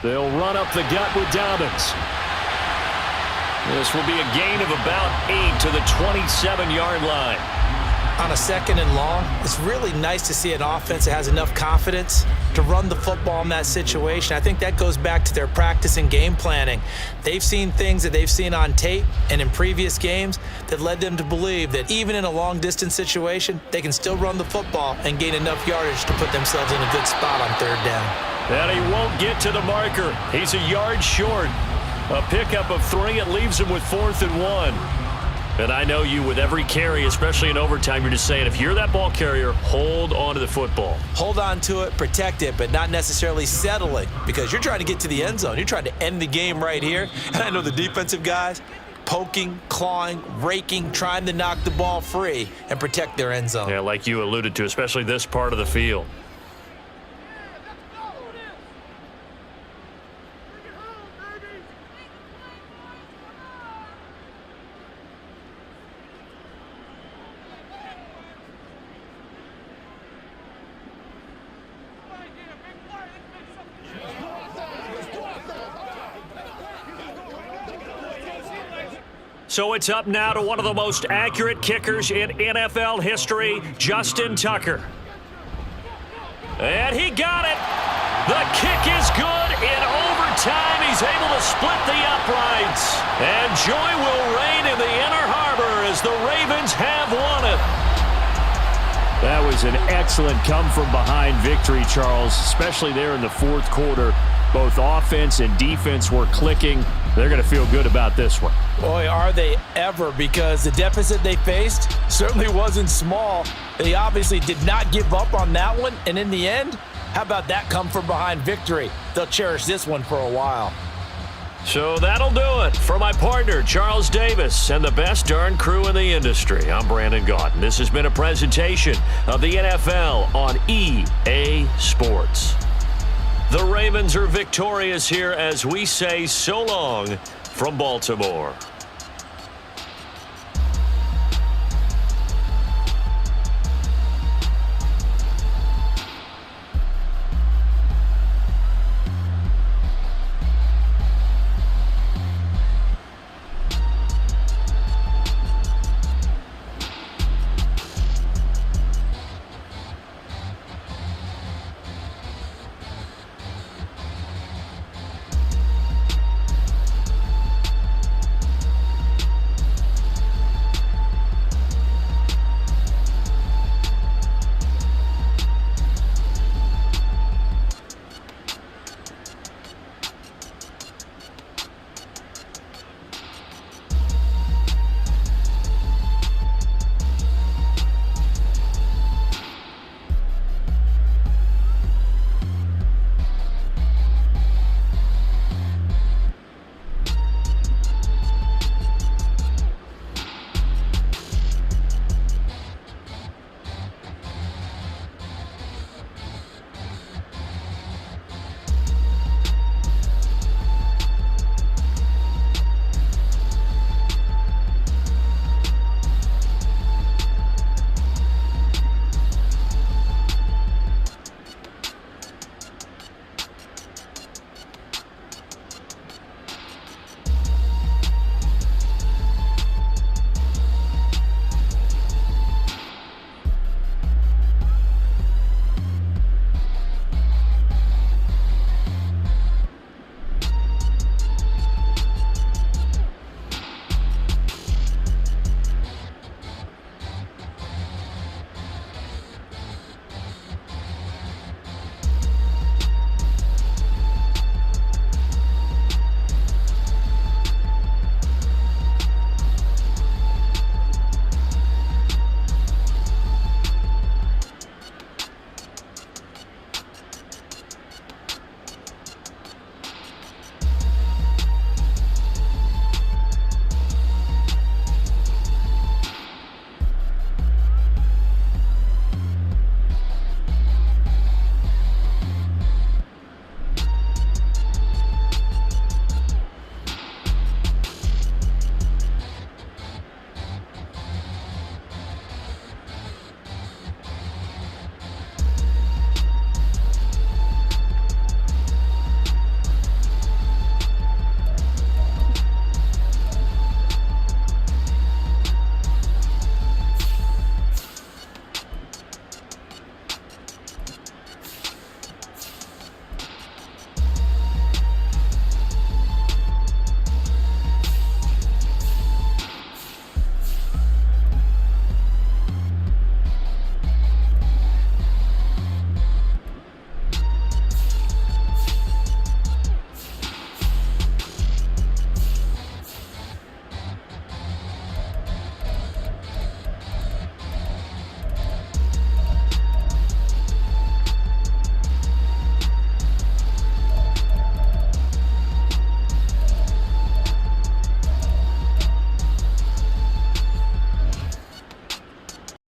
They'll run up the gut with Dobbins. This will be a gain of about 8 to the 27-yard line. On a 2nd and long, it's really nice to see an offense that has enough confidence to run the football in that situation. I think that goes back to their practice and game planning. They've seen things that they've seen on tape and in previous games that led them to believe that even in a long-distance situation, they can still run the football and gain enough yardage to put themselves in a good spot on 3rd down. And he won't get to the marker. He's a yard short. A pickup of 3. It leaves him with 4th and 1. And I know you, with every carry, especially in overtime, you're just saying, if you're that ball carrier, hold on to the football. Hold on to it, protect it, but not necessarily settle it, because you're trying to get to the end zone. You're trying to end the game right here. And I know the defensive guys poking, clawing, raking, trying to knock the ball free and protect their end zone. Yeah, like you alluded to, especially this part of the field. So it's up now to one of the most accurate kickers in NFL history, Justin Tucker. And he got it. The kick is good. In overtime, he's able to split the uprights. And joy will reign in the Inner Harbor as the Ravens have won it. That was an excellent come-from-behind victory, Charles, especially there in the fourth quarter. Both offense and defense were clicking. They're going to feel good about this one. Boy, are they ever, because the deficit they faced certainly wasn't small. They obviously did not give up on that one, and in the end, how about that come-from-behind victory? They'll cherish this one for a while. So that'll do it. For my partner, Charles Davis, and the best darn crew in the industry, I'm Brandon Gaudin. This has been a presentation of the NFL on EA Sports. The Ravens are victorious here as we say so long from Baltimore.